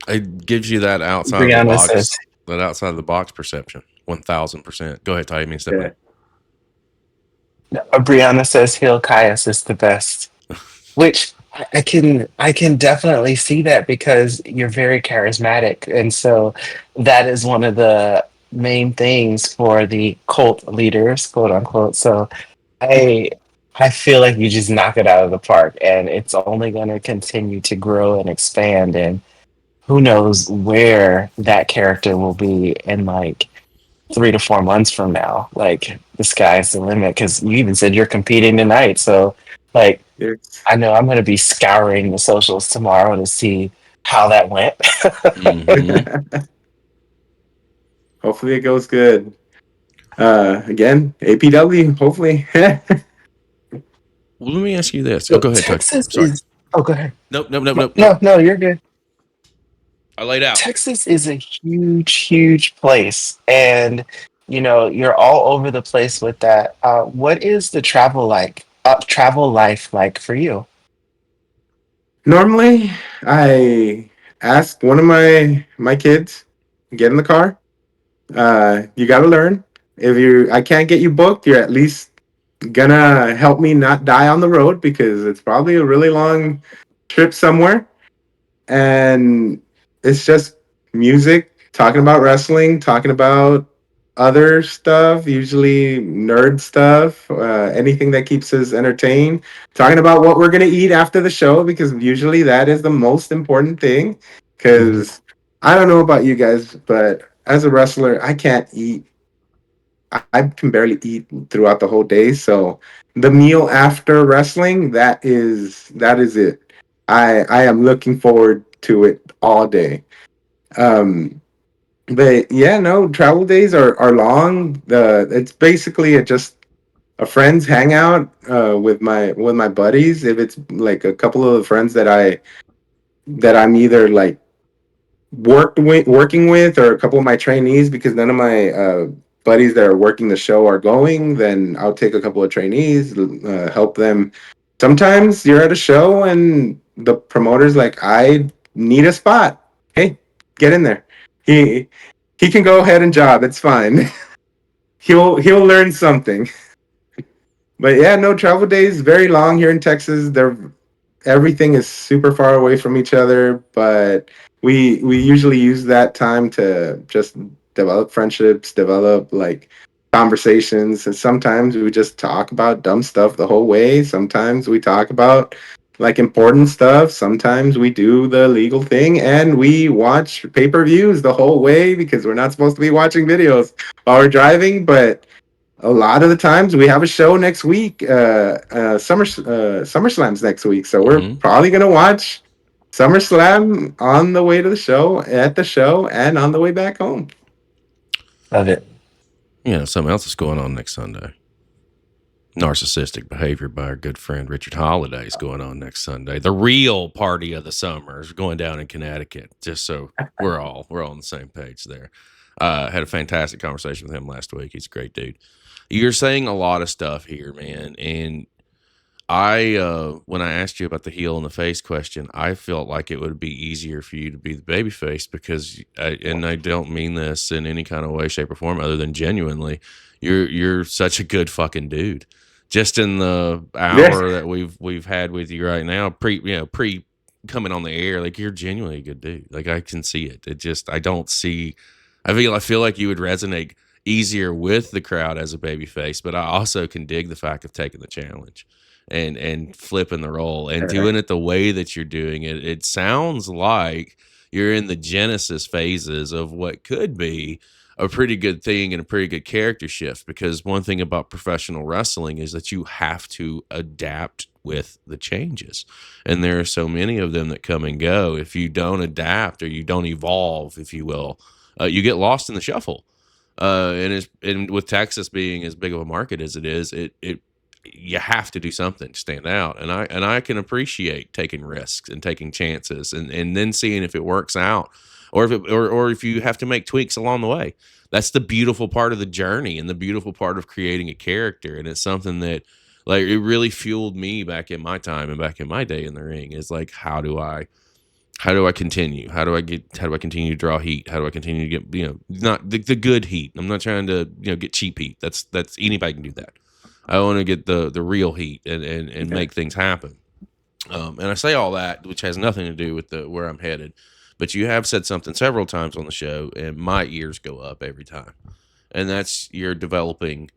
It gives you that outside of the Brianna says, box, that outside of the box perception. 1,000%. Go ahead, Ty. You mean step in? Yeah. Brianna says Hill Caius is the best. Which I can definitely see that because you're very charismatic, and so that is one of the main things for the cult leaders, quote unquote. So I I feel like you just knock it out of the park, and it's only going to continue to grow and expand, and who knows where that character will be in like 3 to 4 months from now. Like the sky's the limit because you even said you're competing tonight. So, like, It's I know I'm going to be scouring the socials tomorrow to see how that went. Mm-hmm. hopefully it goes good. Again, APW. Hopefully. Well, let me ask you this. Oh, So go ahead, Tuck. Texas Sorry. is. Oh, go ahead. Nope, nope, nope, No, nope, nope. no, no, you're good. I laid out. Texas is a huge, huge place, and you're all over the place with that. What is the travel life like for you? Normally, I ask one of my kids, get in the car. You got to learn. I can't get you booked, you're at least gonna help me not die on the road because it's probably a really long trip somewhere. And it's just music, talking about wrestling, talking about other stuff, usually nerd stuff, anything that keeps us entertained, talking about what we're going to eat after the show because usually that is the most important thing. Mhm. Because I don't know about you guys, but as a wrestler, I can't eat. I can barely eat throughout the whole day. So the meal after wrestling, that is it. I am looking forward to it all day. Um, but yeah, no, travel days are long. It's basically just a friends hangout with my buddies. If it's like a couple of the friends that I'm either like working with or a couple of my trainees because none of my buddies that are working the show are going, then I'll take a couple of trainees, help them. Sometimes you're at a show and the promoter's like, I need a spot. Hey, get in there. He can go ahead and job. It's fine. He'll learn something. But yeah, no, travel days very long here in Texas. They're everything is super far away from each other, but we usually use that time to just develop friendships, develop like conversations, and sometimes we just talk about dumb stuff the whole way. Sometimes we talk about like important stuff. Sometimes we do the legal thing and we watch pay-per-views the whole way because we're not supposed to be watching videos while we're driving, but a lot of the times we have a show next week. SummerSlam's next week, so we're Mm-hmm. probably gonna watch SummerSlam on the way to the show, at the show, and on the way back home. Love it. Something else is going on next Sunday. Narcissistic behavior by our good friend Richard Holiday is going on next Sunday. The real party of the summer is going down in Connecticut. Just so we're all on the same page there. Had a fantastic conversation with him last week. He's a great dude. You're saying a lot of stuff here, man, and when I asked you about the heel and the face question, I felt like it would be easier for you to be the baby face because, and I don't mean this in any kind of way, shape, or form, other than genuinely, you're such a good fucking dude. Just in the Yes. hour that we've had with you right now, pre coming on the air, like you're genuinely a good dude. Like I can see it. It just I don't see. I feel like you would resonate easier with the crowd as a baby face, but I also can dig the fact of taking the challenge and flipping the role and doing it the way that you're doing it. It sounds like you're in the genesis phases of what could be a pretty good thing and a pretty good character shift, because one thing about professional wrestling is that you have to adapt with the changes, and there are so many of them that come and go. If you don't adapt or you don't evolve, if you will, you get lost in the shuffle. And with Texas being as big of a market as it is, it you have to do something to stand out. And I can appreciate taking risks and taking chances and then seeing if it works out, or if you have to make tweaks along the way. That's the beautiful part of the journey and the beautiful part of creating a character. And it's something that, like, it really fueled me back in my time and back in my day in the ring, is like, how do I continue? How do I continue to draw heat? How do I continue to get, not the good heat? I'm not trying to, get cheap heat. That's anybody can do that. I want to get the real heat and make things happen. And I say all that, which has nothing to do with where I'm headed, but you have said something several times on the show, and my ears go up every time. And that's, you're developing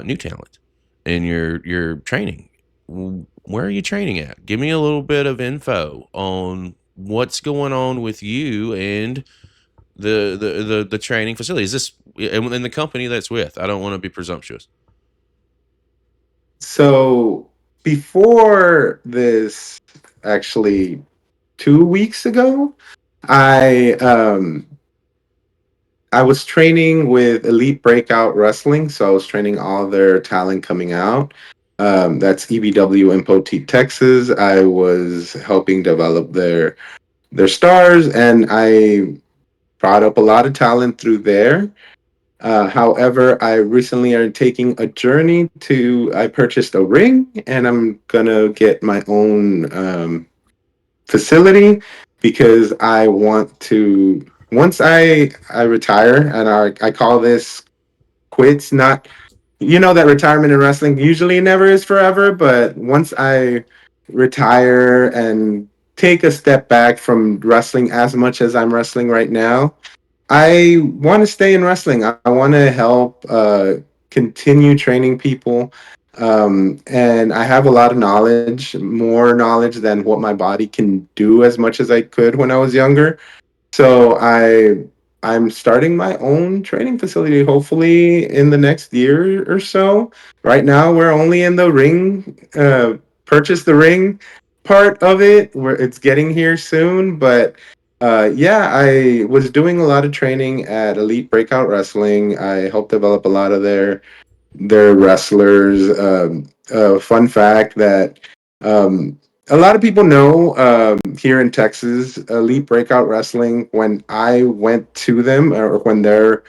new talent and you're training. Where are you training at? Give me a little bit of info on what's going on with you and the training facility? Is this in the company that's with? I don't want to be presumptuous. So before this, actually 2 weeks ago, I I was training with Elite Breakout Wrestling, so I was training all their talent coming out. That's EBW in Poteet, Texas. I was helping develop their stars, and I brought up a lot of talent through there. However, I recently are taking a journey to. I purchased a ring, and I'm gonna get my own facility because I want to. Once I retire, and I call this quits. Not, you know that retirement in wrestling usually never is forever, but once I retire and take a step back from wrestling as much as I'm wrestling right now, I want to stay in wrestling. I want to help continue training people. And I have a lot of knowledge, more knowledge than what my body can do as much as I could when I was younger. So I'm starting my own training facility hopefully in the next year or so. Right now we're only in the ring, purchase the ring part of it, where it's getting here soon. But yeah, I was doing a lot of training at Elite Breakout Wrestling. I helped develop a lot of their wrestlers. Fun fact that um, a lot of people know here in Texas, Elite Breakout Wrestling. When I went to them, or when the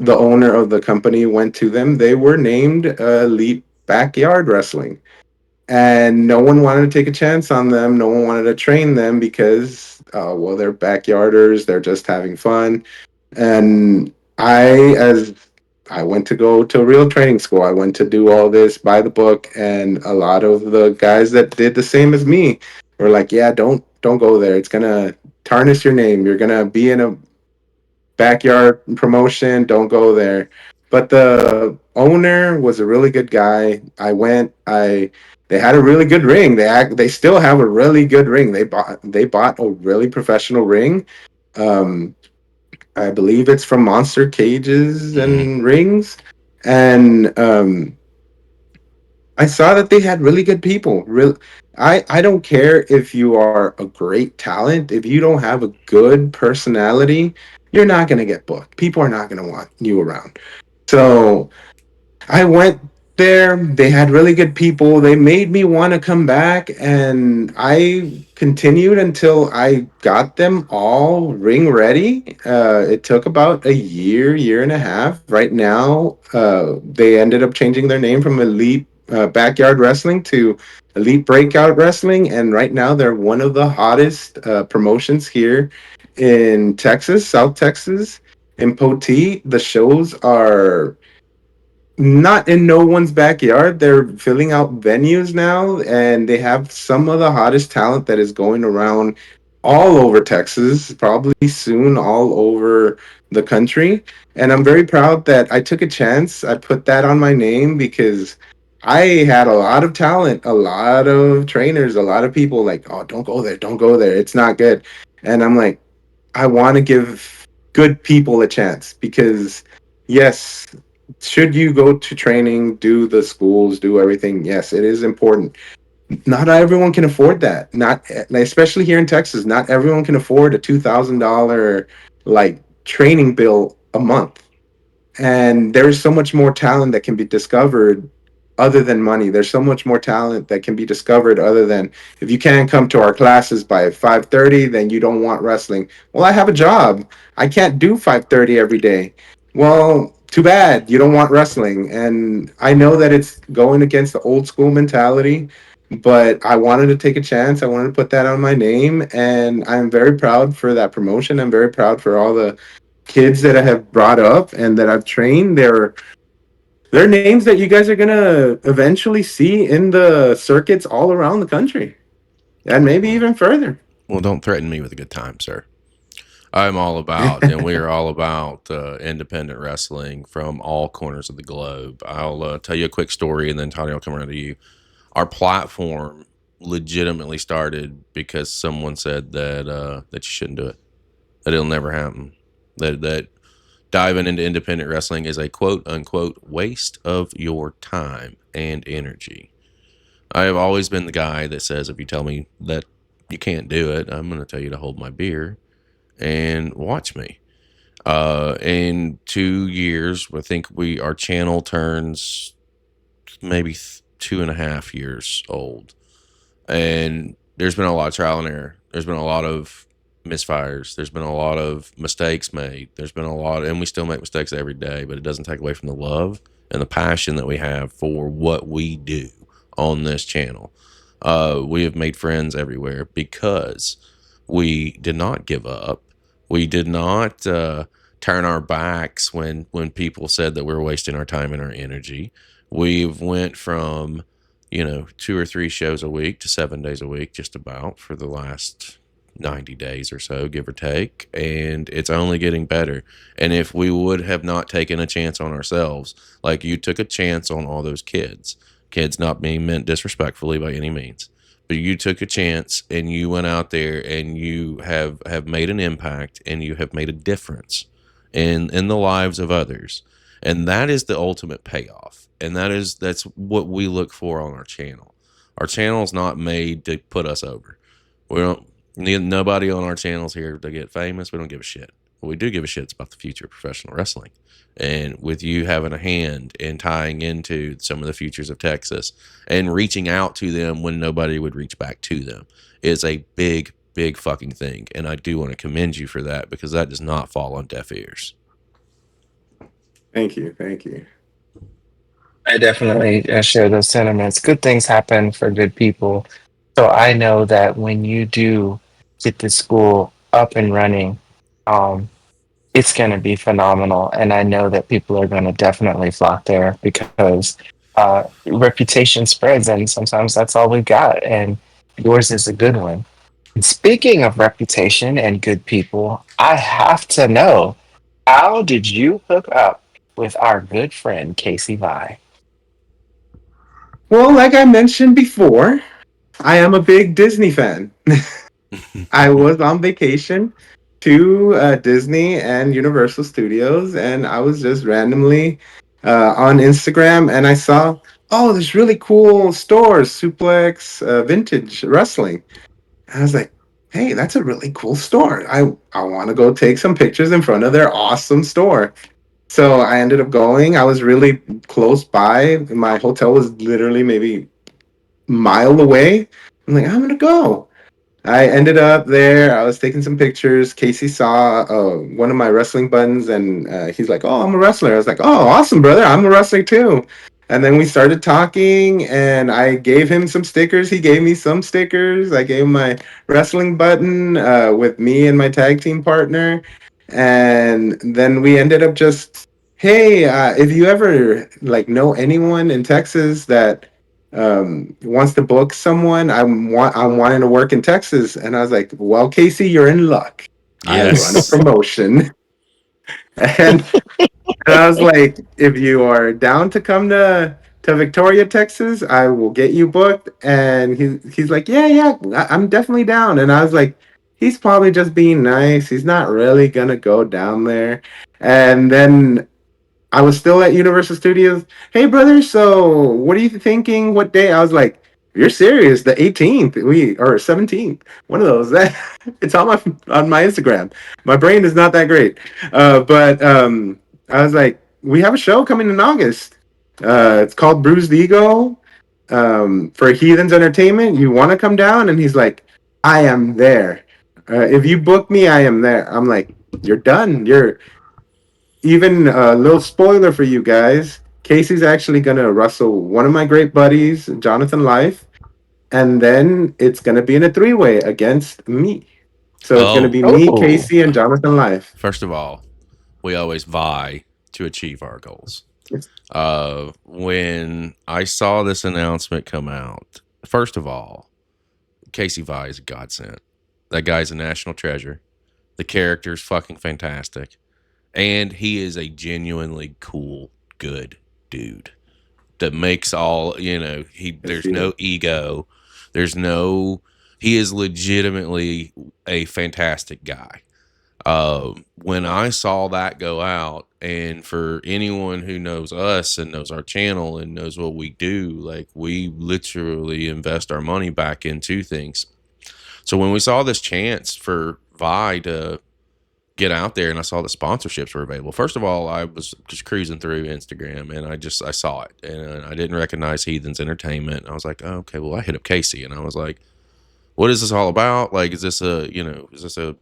owner of the company went to them, they were named Elite Backyard Wrestling, and no one wanted to take a chance on them. No one wanted to train them because, well, they're backyarders. They're just having fun. And as I went to go to a real training school, I went to do all this by the book, and a lot of the guys that did the same as me were like, "Yeah, don't go there. It's gonna tarnish your name. You're gonna be in a backyard promotion. Don't go there." But the owner was a really good guy. I went. I They had a really good ring. They still have a really good ring. They bought a really professional ring. Um, I believe it's from Monster Cages and Rings, and I saw that they had really good people. I don't care if you are a great talent. If you don't have a good personality, you're not gonna get booked. People are not gonna want you around. So I went there. They had really good people. They made me want to come back, and I continued until I got them all ring ready. It took about a year, year and a half. Right now, they ended up changing their name from Elite Backyard Wrestling to Elite Breakout Wrestling, and right now they're one of the hottest promotions here in Texas, South Texas. In Poteet, the shows are not in no one's backyard. They're filling out venues now, and they have some of the hottest talent that is going around all over Texas, probably soon all over the country. And I'm very proud that I took a chance. I put that on my name because I had a lot of talent, a lot of trainers, a lot of people like, "Oh, don't go there, don't go there. It's not good." And I'm like, I want to give good people a chance because, yes, should you go to training, do the schools, do everything? Yes, it is important. Not everyone can afford that. Not especially here in Texas. Not everyone can afford a $2,000 like training bill a month. And there's so much more talent that can be discovered other than money. There's so much more talent that can be discovered other than, if you can't come to our classes by 5:30, then you don't want wrestling. Well, I have a job. I can't do 5:30 every day. Well, too bad. You don't want wrestling. And I know that it's going against the old school mentality, but I wanted to take a chance. I wanted to put that on my name, and I'm very proud for that promotion. I'm very proud for all the kids that I have brought up and that I've trained. They're names that you guys are gonna eventually see in the circuits all around the country, and maybe even further. Well, don't threaten me with a good time, sir. I'm all about, and we are all about independent wrestling from all corners of the globe. I'll tell you a quick story, and then Tony will come around to you. Our platform legitimately started because someone said that you shouldn't do it, that it'll never happen. That diving into independent wrestling is a quote unquote waste of your time and energy. I have always been the guy that says if you tell me that you can't do it, I'm going to tell you to hold my beer and watch me. In 2 years, I think our channel turns maybe 2.5 years old, and there's been a lot of trial and error. There's been a lot of misfires. There's been a lot of mistakes made. There's been a lot, and we still make mistakes every day, but it doesn't take away from the love and the passion that we have for what we do on this channel. We have made friends everywhere because we did not give up. We did not turn our backs when people said that we were wasting our time and our energy. We've went from 2 or 3 shows a week to 7 days a week, just about for the last 90 days or so, give or take. And it's only getting better. And if we would have not taken a chance on ourselves, like you took a chance on all those kids not being meant disrespectfully by any means, but you took a chance and you went out there and you have made an impact and you have made a difference in the lives of others. And that is the ultimate payoff. And that's what we look for on our channel. Our channel is not made to put us over. We don't need nobody on our channels here to get famous. We don't give a shit. What we do give a shit is about the future of professional wrestling. And with you having a hand in tying into some of the futures of Texas and reaching out to them when nobody would reach back to them is a big, big fucking thing. And I do want to commend you for that because that does not fall on deaf ears. Thank you. Thank you. I definitely share those sentiments. Good things happen for good people. So I know that when you do get the school up and running, um, it's going to be phenomenal. And I know that people are going to definitely flock there because reputation spreads, and sometimes that's all we've got. And yours is a good one. And speaking of reputation and good people, I have to know, how did you hook up with our good friend Casey Vi? Well, like I mentioned before, I am a big Disney fan. I was on vacation to Disney and Universal Studios, and I was just randomly on Instagram, and I saw, oh, there's really cool stores, Suplex, Vintage Wrestling. And I was like, hey, that's a really cool store. I want to go take some pictures in front of their awesome store. So I ended up going. I was really close by. My hotel was literally maybe a mile away. I'm like, I'm gonna go. I ended up there. I was taking some pictures. Casey saw one of my wrestling buttons, and he's like, "Oh, I'm a wrestler." I was like, "Oh, awesome, brother! I'm a wrestler too." And then we started talking, and I gave him some stickers. He gave me some stickers. I gave him my wrestling button with me and my tag team partner, and then we ended up just, hey, if you ever like know anyone in Texas that wants to book someone. I'm wanting to work in Texas, and I was like, "Well, Casey, you're in luck. I run a Yes. promotion." and I was like, "If you are down to come to Victoria, Texas, I will get you booked." And he's like, "Yeah, yeah, I'm definitely down." And I was like, "He's probably just being nice. He's not really gonna go down there." And then I was still at Universal Studios. Hey, brother. So, what are you thinking? What day? I was like, "You're serious? The 18th, or 17th, one of those." That it's on my Instagram. My brain is not that great, but I was like, "We have a show coming in August. It's called Bruised Ego for Heathenz Entertainment. You want to come down?" And he's like, "I am there. If you book me, I am there." I'm like, "You're done. You're." Even a little spoiler for you guys, Casey's actually going to wrestle one of my great buddies, Jonathan Life, and then it's going to be in a 3-way against me. So it's going to Oh, be me, Oh, Casey, and Jonathan Life. first of all, we always vie to achieve our goals. When I saw this announcement come out, first of all, Casey Vi is a godsend. That guy's a national treasure. The character's fucking fantastic. And he is a genuinely cool, good dude that makes all, there's no ego. He is legitimately a fantastic guy. When I saw that go out, and for anyone who knows us and knows our channel and knows what we do, like we literally invest our money back into things. So when we saw this chance for Vi to get out there and I saw that sponsorships were available, first of all, I was just cruising through Instagram and I saw it and I didn't recognize Heathenz Entertainment. I was like, oh, okay, well, I hit up Casey and I was like, what is this all about? Like, is this a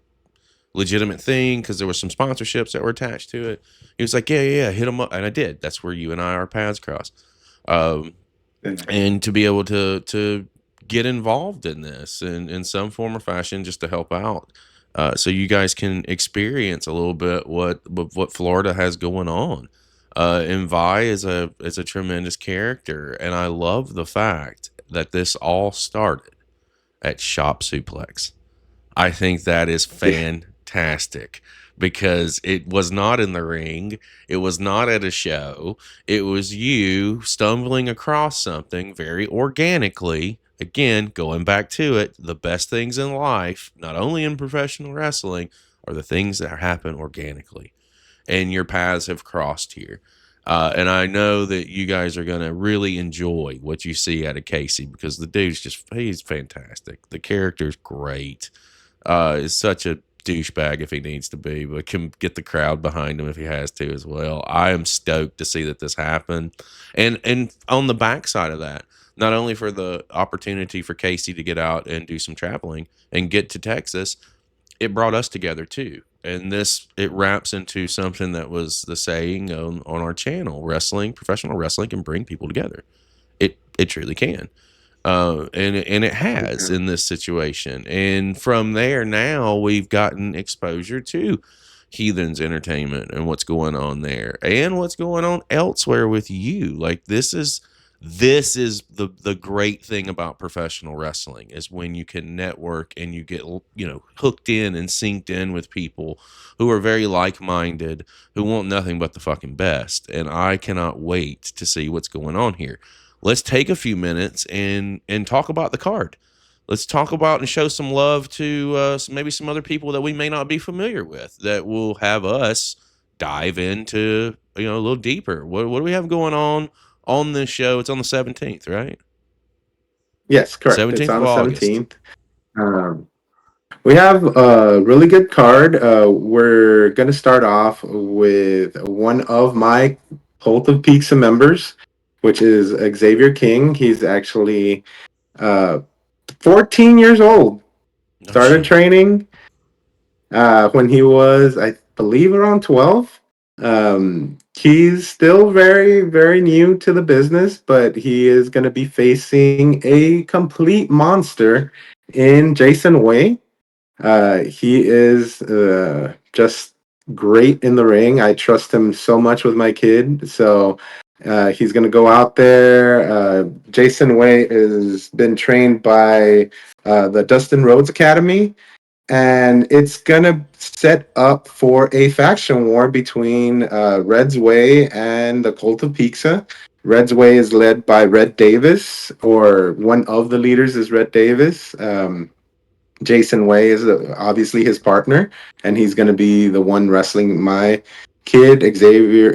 legitimate thing? Because there was some sponsorships that were attached to it. He was like, yeah, hit him up. And I did. That's where you and I, our paths cross. And to be able to get involved in this in some form or fashion just to help out. So you guys can experience a little bit what Florida has going on. And Vi is a tremendous character. And I love the fact that this all started at Shop Suplex. I think that is fantastic because it was not in the ring. It was not at a show. It was you stumbling across something very organically. Again, going back to it, the best things in life, not only in professional wrestling, are the things that happen organically. And your paths have crossed here. And I know that you guys are going to really enjoy what you see out of Casey because the dude's he's fantastic. The character's great. Is such a douchebag if he needs to be, but can get the crowd behind him if he has to as well. I am stoked to see that this happened. And on the backside of that, not only for the opportunity for Casey to get out and do some traveling and get to Texas, it brought us together too. And it wraps into something that was the saying on our channel: professional wrestling can bring people together. It truly can. And it has in this situation. And from there, now we've gotten exposure to Heathenz Entertainment and what's going on there and what's going on elsewhere with you. Like this is the great thing about professional wrestling is when you can network and you get hooked in and synced in with people who are very like-minded, who want nothing but the fucking best. And I cannot wait to see what's going on here. Let's take a few minutes and talk about the card. Let's talk about and show some love to maybe some other people that we may not be familiar with that will have us dive into a little deeper. What do we have going on this show? It's on the 17th, right? Yes, correct. It's 17th on of the August. 17th. We have a really good card. We're going to start off with one of my Cult of Pizza members, which is Xavier King. He's actually 14 years old. Started training when he was, I believe, around 12. He's still very, very new to the business, but he is going to be facing a complete monster in Jason Way. He is just great in the ring. I trust him so much with my kid. So he's going to go out there. Jason Way has been trained by the Dustin Rhodes Academy, and it's going to set up for a faction war between Red's Way and the Cult of Pizza. Red's Way is led by Red Davis, or one of the leaders is Red Davis. Jason Way is obviously his partner, and he's going to be the one wrestling my kid,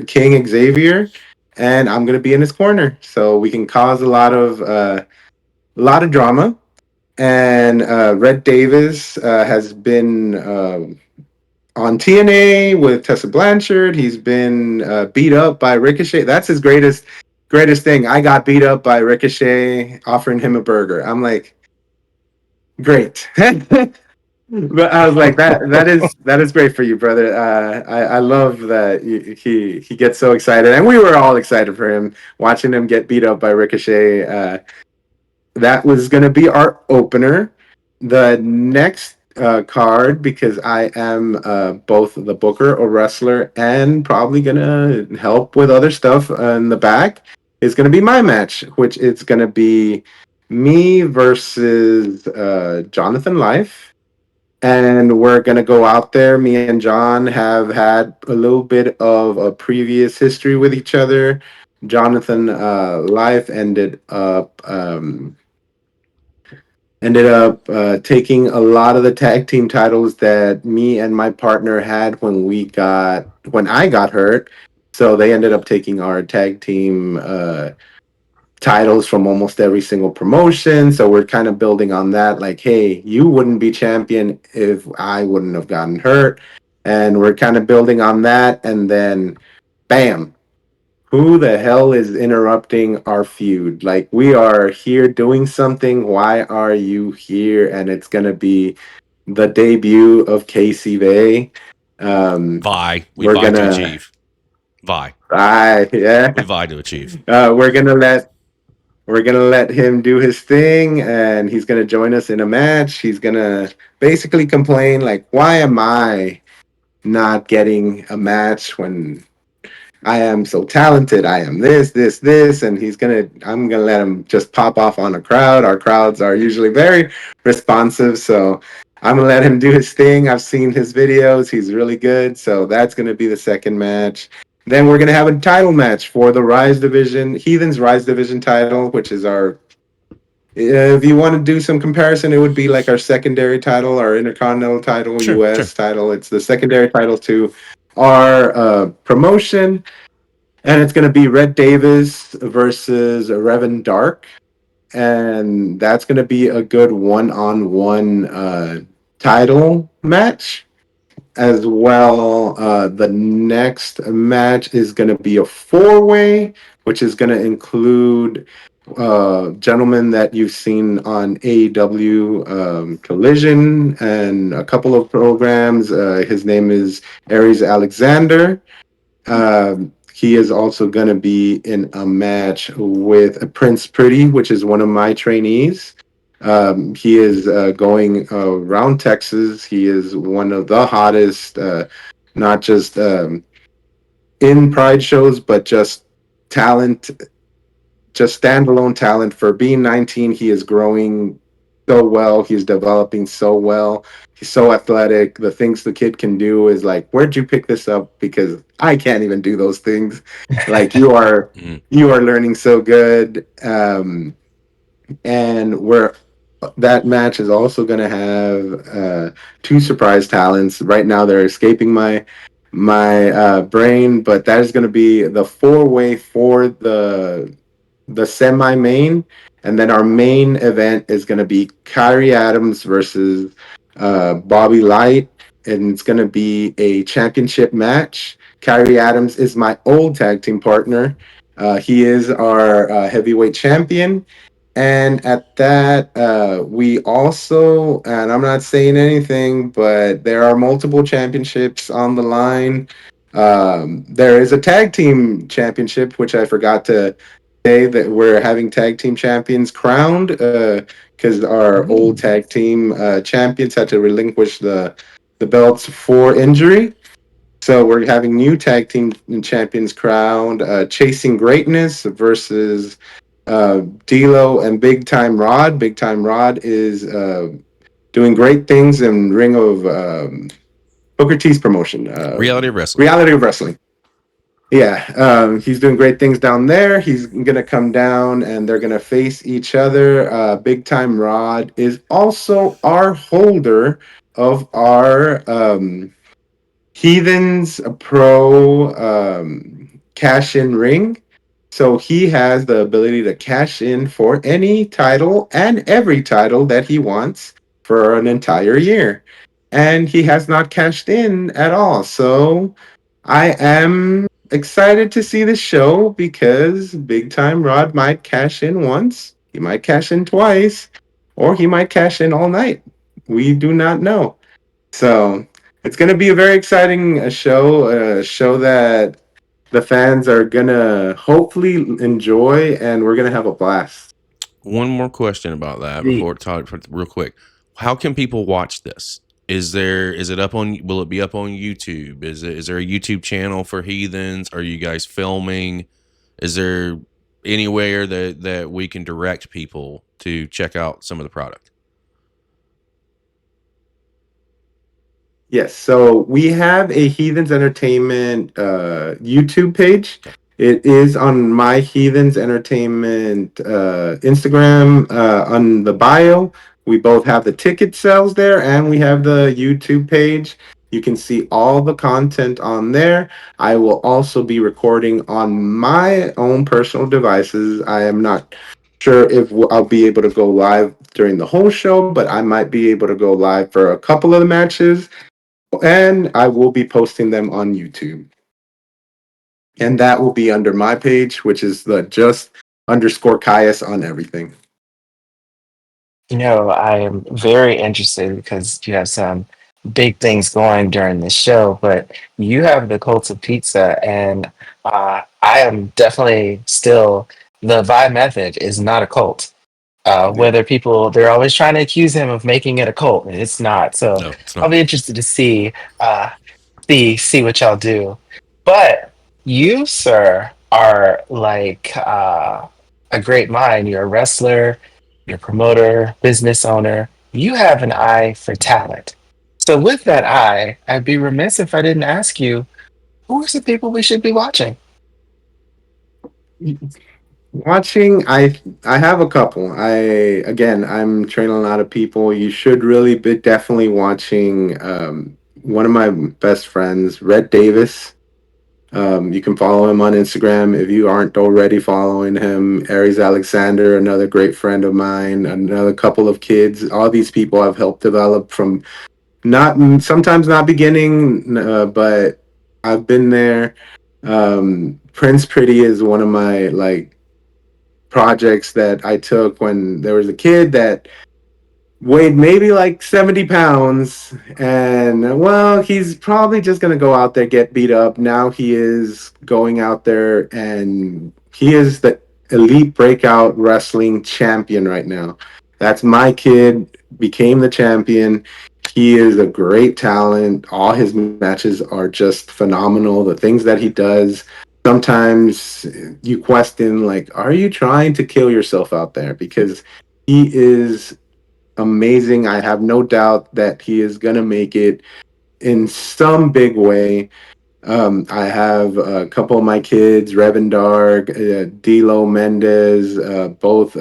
King Xavier, and I'm going to be in his corner, so we can cause a lot of drama. And Red Davis has been on TNA with Tessa Blanchard. He's been beat up by Ricochet. That's his greatest thing. I got beat up by Ricochet offering him a burger. I'm like, great. But I was like, that is great for you, brother. I love that he gets so excited, and we were all excited for him watching him get beat up by Ricochet. That was going to be our opener. The next card, because I am both the booker or wrestler and probably going to help with other stuff in the back, is going to be my match, which is going to be me versus Jonathan Life. And we're going to go out there. Me and John have had a little bit of a previous history with each other. Jonathan Life ended up ended up taking a lot of the tag team titles that me and my partner had when I got hurt. So they ended up taking our tag team titles from almost every single promotion. So we're kind of building on that. Like, hey, you wouldn't be champion if I wouldn't have gotten hurt. And we're kind of building on that. And then, bam, who the hell is interrupting our feud? Like, we are here doing something. Why are you here? And it's going to be the debut of Casey Bay. We We're vie going to to, achieve. Vi. yeah, We vie to achieve. we're going to let him do his thing, and he's gonna join us in a match. He's gonna basically complain like, "Why am I not getting a match when I am so talented? I am this, this, this." And I'm gonna let him just pop off on a crowd. Our crowds are usually very responsive, so I'm gonna let him do his thing. I've seen his videos; he's really good. So that's gonna be the second match. Then we're gonna have a title match for the Rise Division, Heathen's Rise Division title, which is our if you want to do some comparison, it would be like our secondary title, our Intercontinental title, Sure, sure. US title. It's the secondary title to our promotion. And it's going to be Red Davis versus Revan Dark. And that's going to be a good one-on-one title match as well. The next match is going to be a four-way, which is going to include gentleman that you've seen on AEW Collision and a couple of programs. His name is Aries Alexander. He is also going to be in a match with Prince Pretty, which is one of my trainees. He is going around Texas. He is one of the hottest, not just in Pride shows, but just talent, just standalone talent. For being 19, he is growing so well. He's developing so well. He's so athletic. The things the kid can do is like, where'd you pick this up? Because I can't even do those things. Like Mhm. you are learning so good. And we're that match is also going to have two surprise talents. Right now, they're escaping my brain, but that is going to be the four-way for the semi-main, and then our main event is going to be Kyrie Adams versus Bobby Light, and it's going to be a championship match. Kyrie Adams is my old tag team partner. He is our heavyweight champion. And at that, we also, and I'm not saying anything, but there are multiple championships on the line. There is a tag team championship, which I forgot to say that we're having tag team champions crowned because our old tag team champions had to relinquish the belts for injury. So we're having new tag team champions crowned, Chasing Greatness versus D'Lo and Big Time Rod. Big Time Rod is doing great things in Ring of Booker T's promotion, Reality of wrestling. Reality of Wrestling. Yeah, he's doing great things down there. He's gonna come down, and they're gonna face each other. Big Time Rod is also our holder of our Heathen's Pro cash in ring. So he has the ability to cash in for any title and every title that he wants for an entire year. And he has not cashed in at all. So I am excited to see the show because Big Time Rod might cash in once, he might cash in twice, or he might cash in all night. We do not know. So it's going to be a very exciting a show that the fans are going to hopefully enjoy, and we're going to have a blast. One more question about that before it talk real quick. How can people watch this? Is it up on, will it be up on YouTube? Is there a YouTube channel for Heathens? Are you guys filming? Is there anywhere that we can direct people to check out some of the product? Yes, so we have a Heathenz Entertainment YouTube page. It is on my Heathenz Entertainment Instagram on the bio. We both have the ticket sales there, and we have the YouTube page. You can see all the content on there. I will also be recording on my own personal devices. I am not sure if I'll be able to go live during the whole show, but I might be able to go live for a couple of the matches, and I will be posting them on YouTube. And that will be under my page, which is the just underscore Kaius on everything. I am very interested because you have some big things going during the show, but you have the cult of pizza, and I am definitely still the Vibe method is not a cult. Yeah. Whether they're always trying to accuse him of making it a cult, and it's not. So No, it's I'll not. be interested to uh, see what y'all do. But you, sir, are like a great mind. You're a wrestler, you're a promoter, business owner. You have an eye for talent. So with that eye, I'd be remiss if I didn't ask you, who are some people we should be watching? Watching, I have a couple. I'm training a lot of people. You should really be definitely watching one of my best friends, Red Davis. You can follow him on Instagram if you aren't already following him. Aries Alexander, another great friend of mine, another couple of kids. All these people I've helped develop from not sometimes not beginning, but I've been there. Prince Pretty is one of my projects that I took when there was a kid that weighed maybe like 70 pounds, and well, he's probably just going to go out there, get beat up. Now he is going out there, and he is the elite breakout wrestling champion right now. That's my kid, became the champion. He is a great talent. All his matches are just phenomenal. The things that he does, sometimes you question, like, are you trying to kill yourself out there? Because he is amazing. I have no doubt that he is going to make it in some big way. I have a couple of my kids, Revan Dark, D'Lo Mendez, both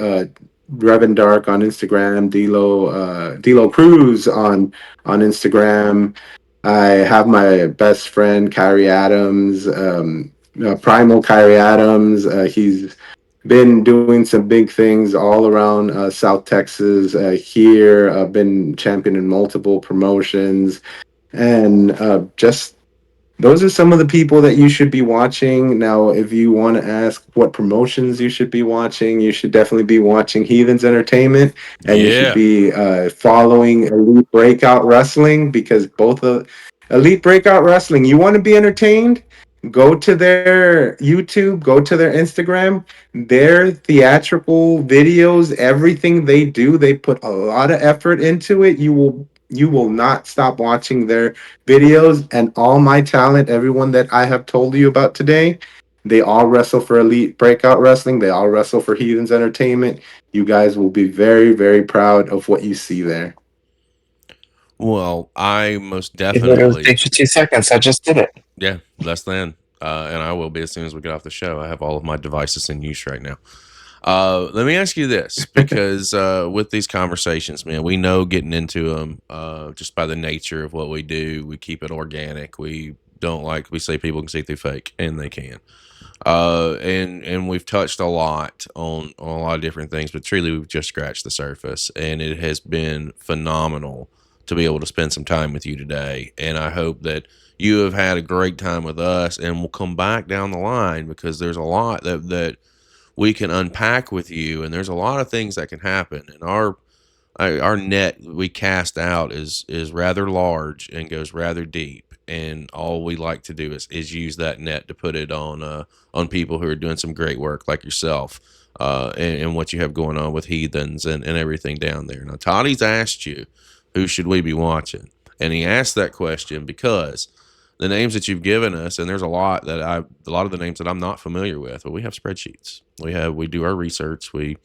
Revan Dark on Instagram, D'Lo Cruz on Instagram. I have my best friend Kyrie Adams, Primal Kyrie Adams. He's been doing some big things all around South Texas. Here, I've been championing multiple promotions, and just those are some of the people that you should be watching. Now, if you want to ask what promotions you should be watching, you should definitely be watching Heathenz Entertainment, and you should Yeah. be following Elite Breakout Wrestling, because both of Elite Breakout Wrestling, you want to be entertained, go to their YouTube, go to their Instagram, their theatrical videos, everything they do, they put a lot of effort into it. You will not stop watching their videos, and all my talent, everyone that I have told you about today, they all wrestle for Elite Breakout Wrestling. They all wrestle for Heathenz Entertainment. You guys will be very, very proud of what you see there. Well, I most It literally definitely, takes you 2 seconds. I just did it. yeah, less than. And I will be as soon as we get off the show. I have all of my devices in use right now. Let me ask you this, because with these conversations, man, we know getting into them just by the nature of what we do, we keep it organic. We don't like, we say people can see through fake, and they can. And we've touched a lot on a lot of different things, but truly we've just scratched the surface, and it has been phenomenal to be able to spend some time with you today. And I hope that you have had a great time with us, and we'll come back down the line, because there's a lot that we can unpack with you, and there's a lot of things that can happen. And our net we cast out is rather large and goes rather deep, and all we like to do is use that net to put it on people who are doing some great work like yourself, and what you have going on with Heathens and everything down there. Now, Toddy's asked you, who should we be watching? And he asked that question because the names that you've given us, and there's a lot of the names that I'm not familiar with, but we have spreadsheets. We do our research. We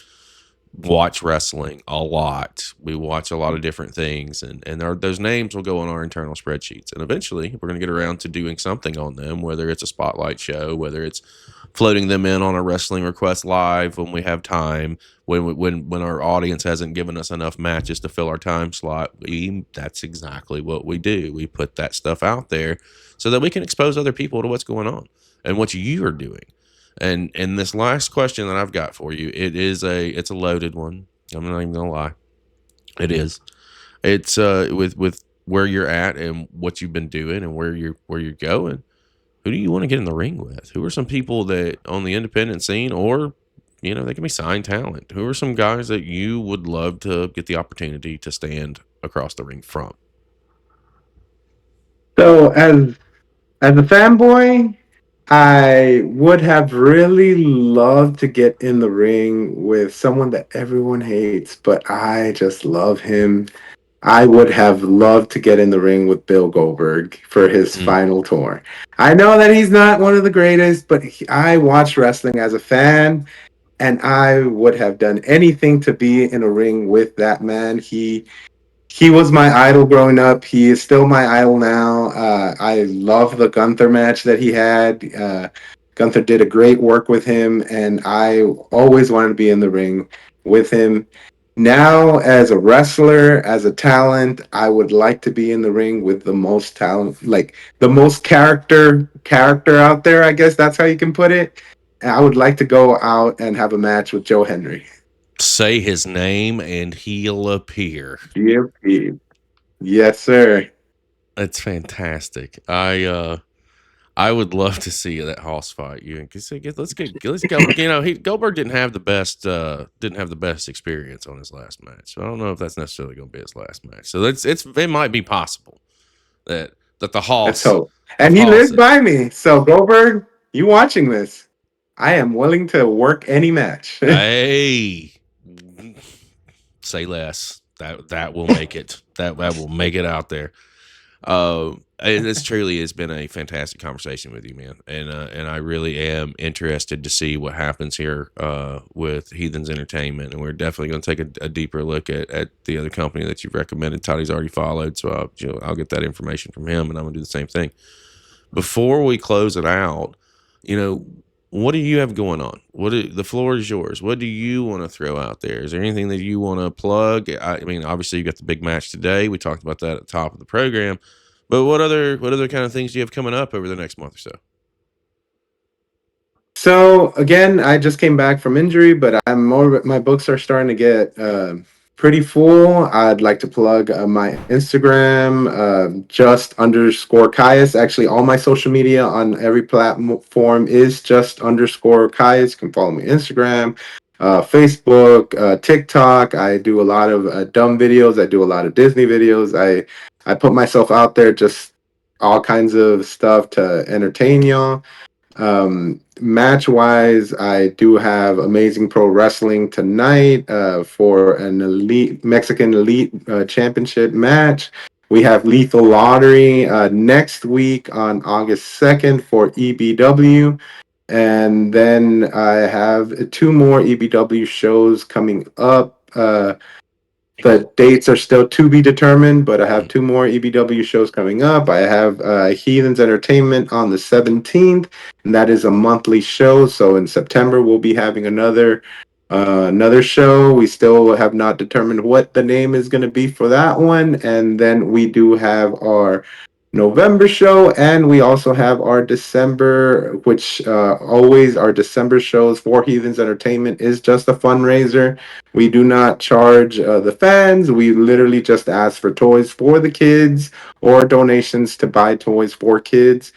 watch wrestling a lot. We watch a lot of different things, and those names will go on our internal spreadsheets. And eventually, we're going to get around to doing something on them, whether it's a spotlight show, whether it's floating them in on a wrestling request live when we have time. When our audience hasn't given us enough matches to fill our time slot, that's exactly what we do. We put that stuff out there so that we can expose other people to what's going on and what you are doing. And this last question that I've got for you, it's a loaded one. I'm not even gonna lie. It is. It's with where you're at and what you've been doing and where you're going. Who do you want to get in the ring with? Who are some people that on the independent scene, or they can be signed talent? Who are some guys that you would love to get the opportunity to stand across the ring from? So as a fanboy, I would have really loved to get in the ring with someone that everyone hates, but I just love him. I would have loved to get in the ring with Bill Goldberg for his Mm. final tour. I know that he's not one of the greatest, but I watched wrestling as a fan, and I would have done anything to be in a ring with that man. He was my idol growing up. He is still my idol now. I love the Gunther match that he had. Gunther did a great work with him, and I always wanted to be in the ring with him. Now, as a wrestler, as a talent, I would like to be in the ring with the most talent, like the most character out there. I guess that's how you can put it. And I would like to go out and have a match with Joe Henry. Say his name and he'll appear. Yep. Yes, sir. That's fantastic. I would love to see that Hoss fight. Let's go. Goldberg didn't have the best experience on his last match. So I don't know if that's necessarily going to be his last match. So it might be possible that the Let's Hoss hope. of And he Hoss. lives by me. So Goldberg, you watching this? I am willing to work any match. Hey, say less. That will make it. That will make it out there. This truly has been a fantastic conversation with you, man, and I really am interested to see what happens here with Heathenz Entertainment, and we're definitely going to take a deeper look at the other company that you've recommended. Toddy's already followed, so I'll get that information from him, and I'm going to do the same thing. Before we close it out, what do you have going on? The floor is yours. What do you want to throw out there? Is there anything that you want to plug? I mean, obviously you got the big match today. We talked about that at the top of the program. But what other kind of things do you have coming up over the next month or so? So again, I just came back from injury, but my books are starting to get pretty full. I'd like to plug my Instagram, just underscore Kaius. Actually, all my social media on every platform is just underscore Kaius. You can follow me Instagram, Facebook, TikTok. I do a lot of dumb videos. I do a lot of Disney videos. I put myself out there, just all kinds of stuff to entertain y'all. Match wise, I do have Amazing Pro Wrestling tonight for an elite Mexican elite championship match. We have Lethal Lottery next week on August 2nd for EBW. And then I have two more EBW shows coming up. The dates are still to be determined, but I have two more EBW shows coming up. I have Heathenz Entertainment on the 17th, and that is a monthly show. So in September, we'll be having another show. We still have not determined what the name is going to be for that one. And then we do have our November show, and we also have our December, which always our December shows for Heathenz Entertainment is just a fundraiser. We do not charge the fans. We literally just ask for toys for the kids or donations to buy toys for kids.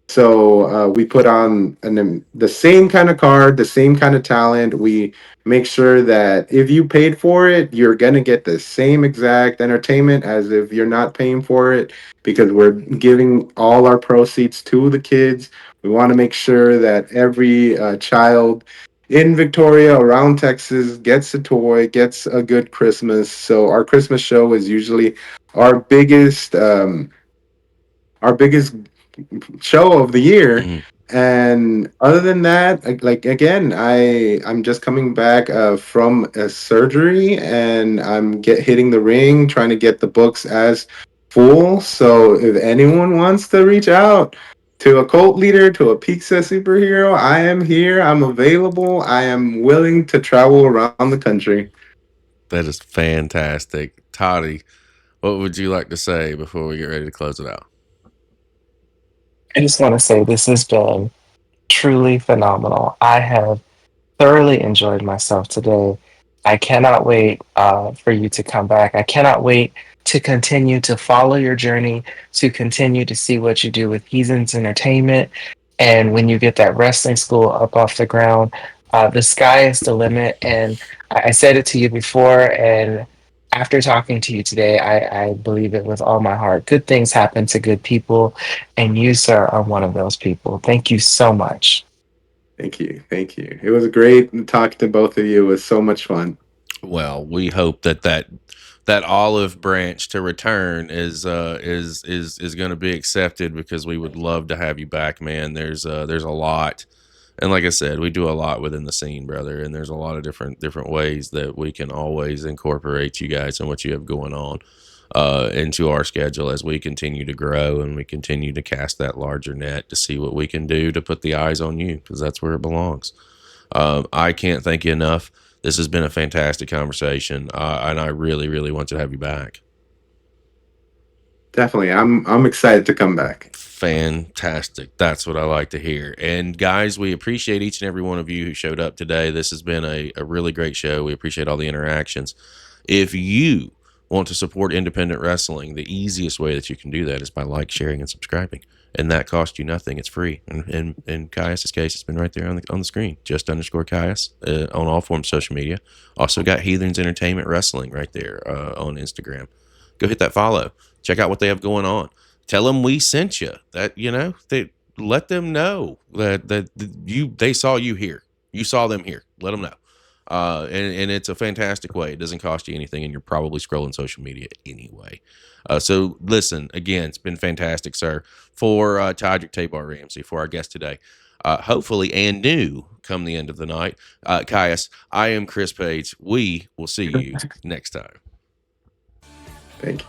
So we put on the same kind of card, the same kind of talent. We make sure that if you paid for it, you're going to get the same exact entertainment as if you're not paying for it, because we're giving all our proceeds to the kids. We want to make sure that every child in Victoria, around Texas, gets a toy, gets a good Christmas. So our Christmas show is usually our biggest show of the year. Mm-hmm. And other than that, like again, I'm just coming back from a surgery, and I'm hitting the ring, trying to get the books as full. So if anyone wants to reach out, To a cult leader, to a pizza superhero, I am here. I'm available. I am willing to travel around the country. That is fantastic. Toddy, what would you like to say before we get ready to close it out? I just want to say this has been truly phenomenal. I have thoroughly enjoyed myself today. I cannot wait for you to come back. I cannot wait to continue to follow your journey, to continue to see what you do with Heathenz Entertainment. And when you get that wrestling school up off the ground, the sky is the limit. And I said it to you before, and after talking to you today, I believe it with all my heart. Good things happen to good people, and you, sir, are one of those people. Thank you so much. Thank you. Thank you. It was great talking to both of you. It was so much fun. Well, we hope that olive branch to return is going to be accepted, because we would love to have you back, man. There's a lot, and like I said, we do a lot within the scene, brother, and there's a lot of different ways that we can always incorporate you guys and what you have going on into our schedule as we continue to grow and we continue to cast that larger net to see what we can do to put the eyes on you, because that's where it belongs. I can't thank you enough. This has been a fantastic conversation, and I really, really want to have you back. Definitely. I'm excited to come back. Fantastic. That's what I like to hear. And guys, we appreciate each and every one of you who showed up today. This has been a really great show. We appreciate all the interactions. If you want to support independent wrestling, the easiest way that you can do that is by sharing, and subscribing. And that costs you nothing. It's free. And in Kaius' case, it's been right there on the screen. Just _ Kaius on all forms of social media. Also got Heathenz Entertainment Wrestling right there on Instagram. Go hit that follow. Check out what they have going on. Tell them we sent you. That they let them know that they saw you here. You saw them here. Let them know. And it's a fantastic way. It doesn't cost you anything, and you're probably scrolling social media anyway. So listen, again, it's been fantastic, sir. For Todrick Tabar Ramsey, for our guest today, hopefully and new come the end of the night. Kaius, I am Chris Page. We will see you next time. Thank you.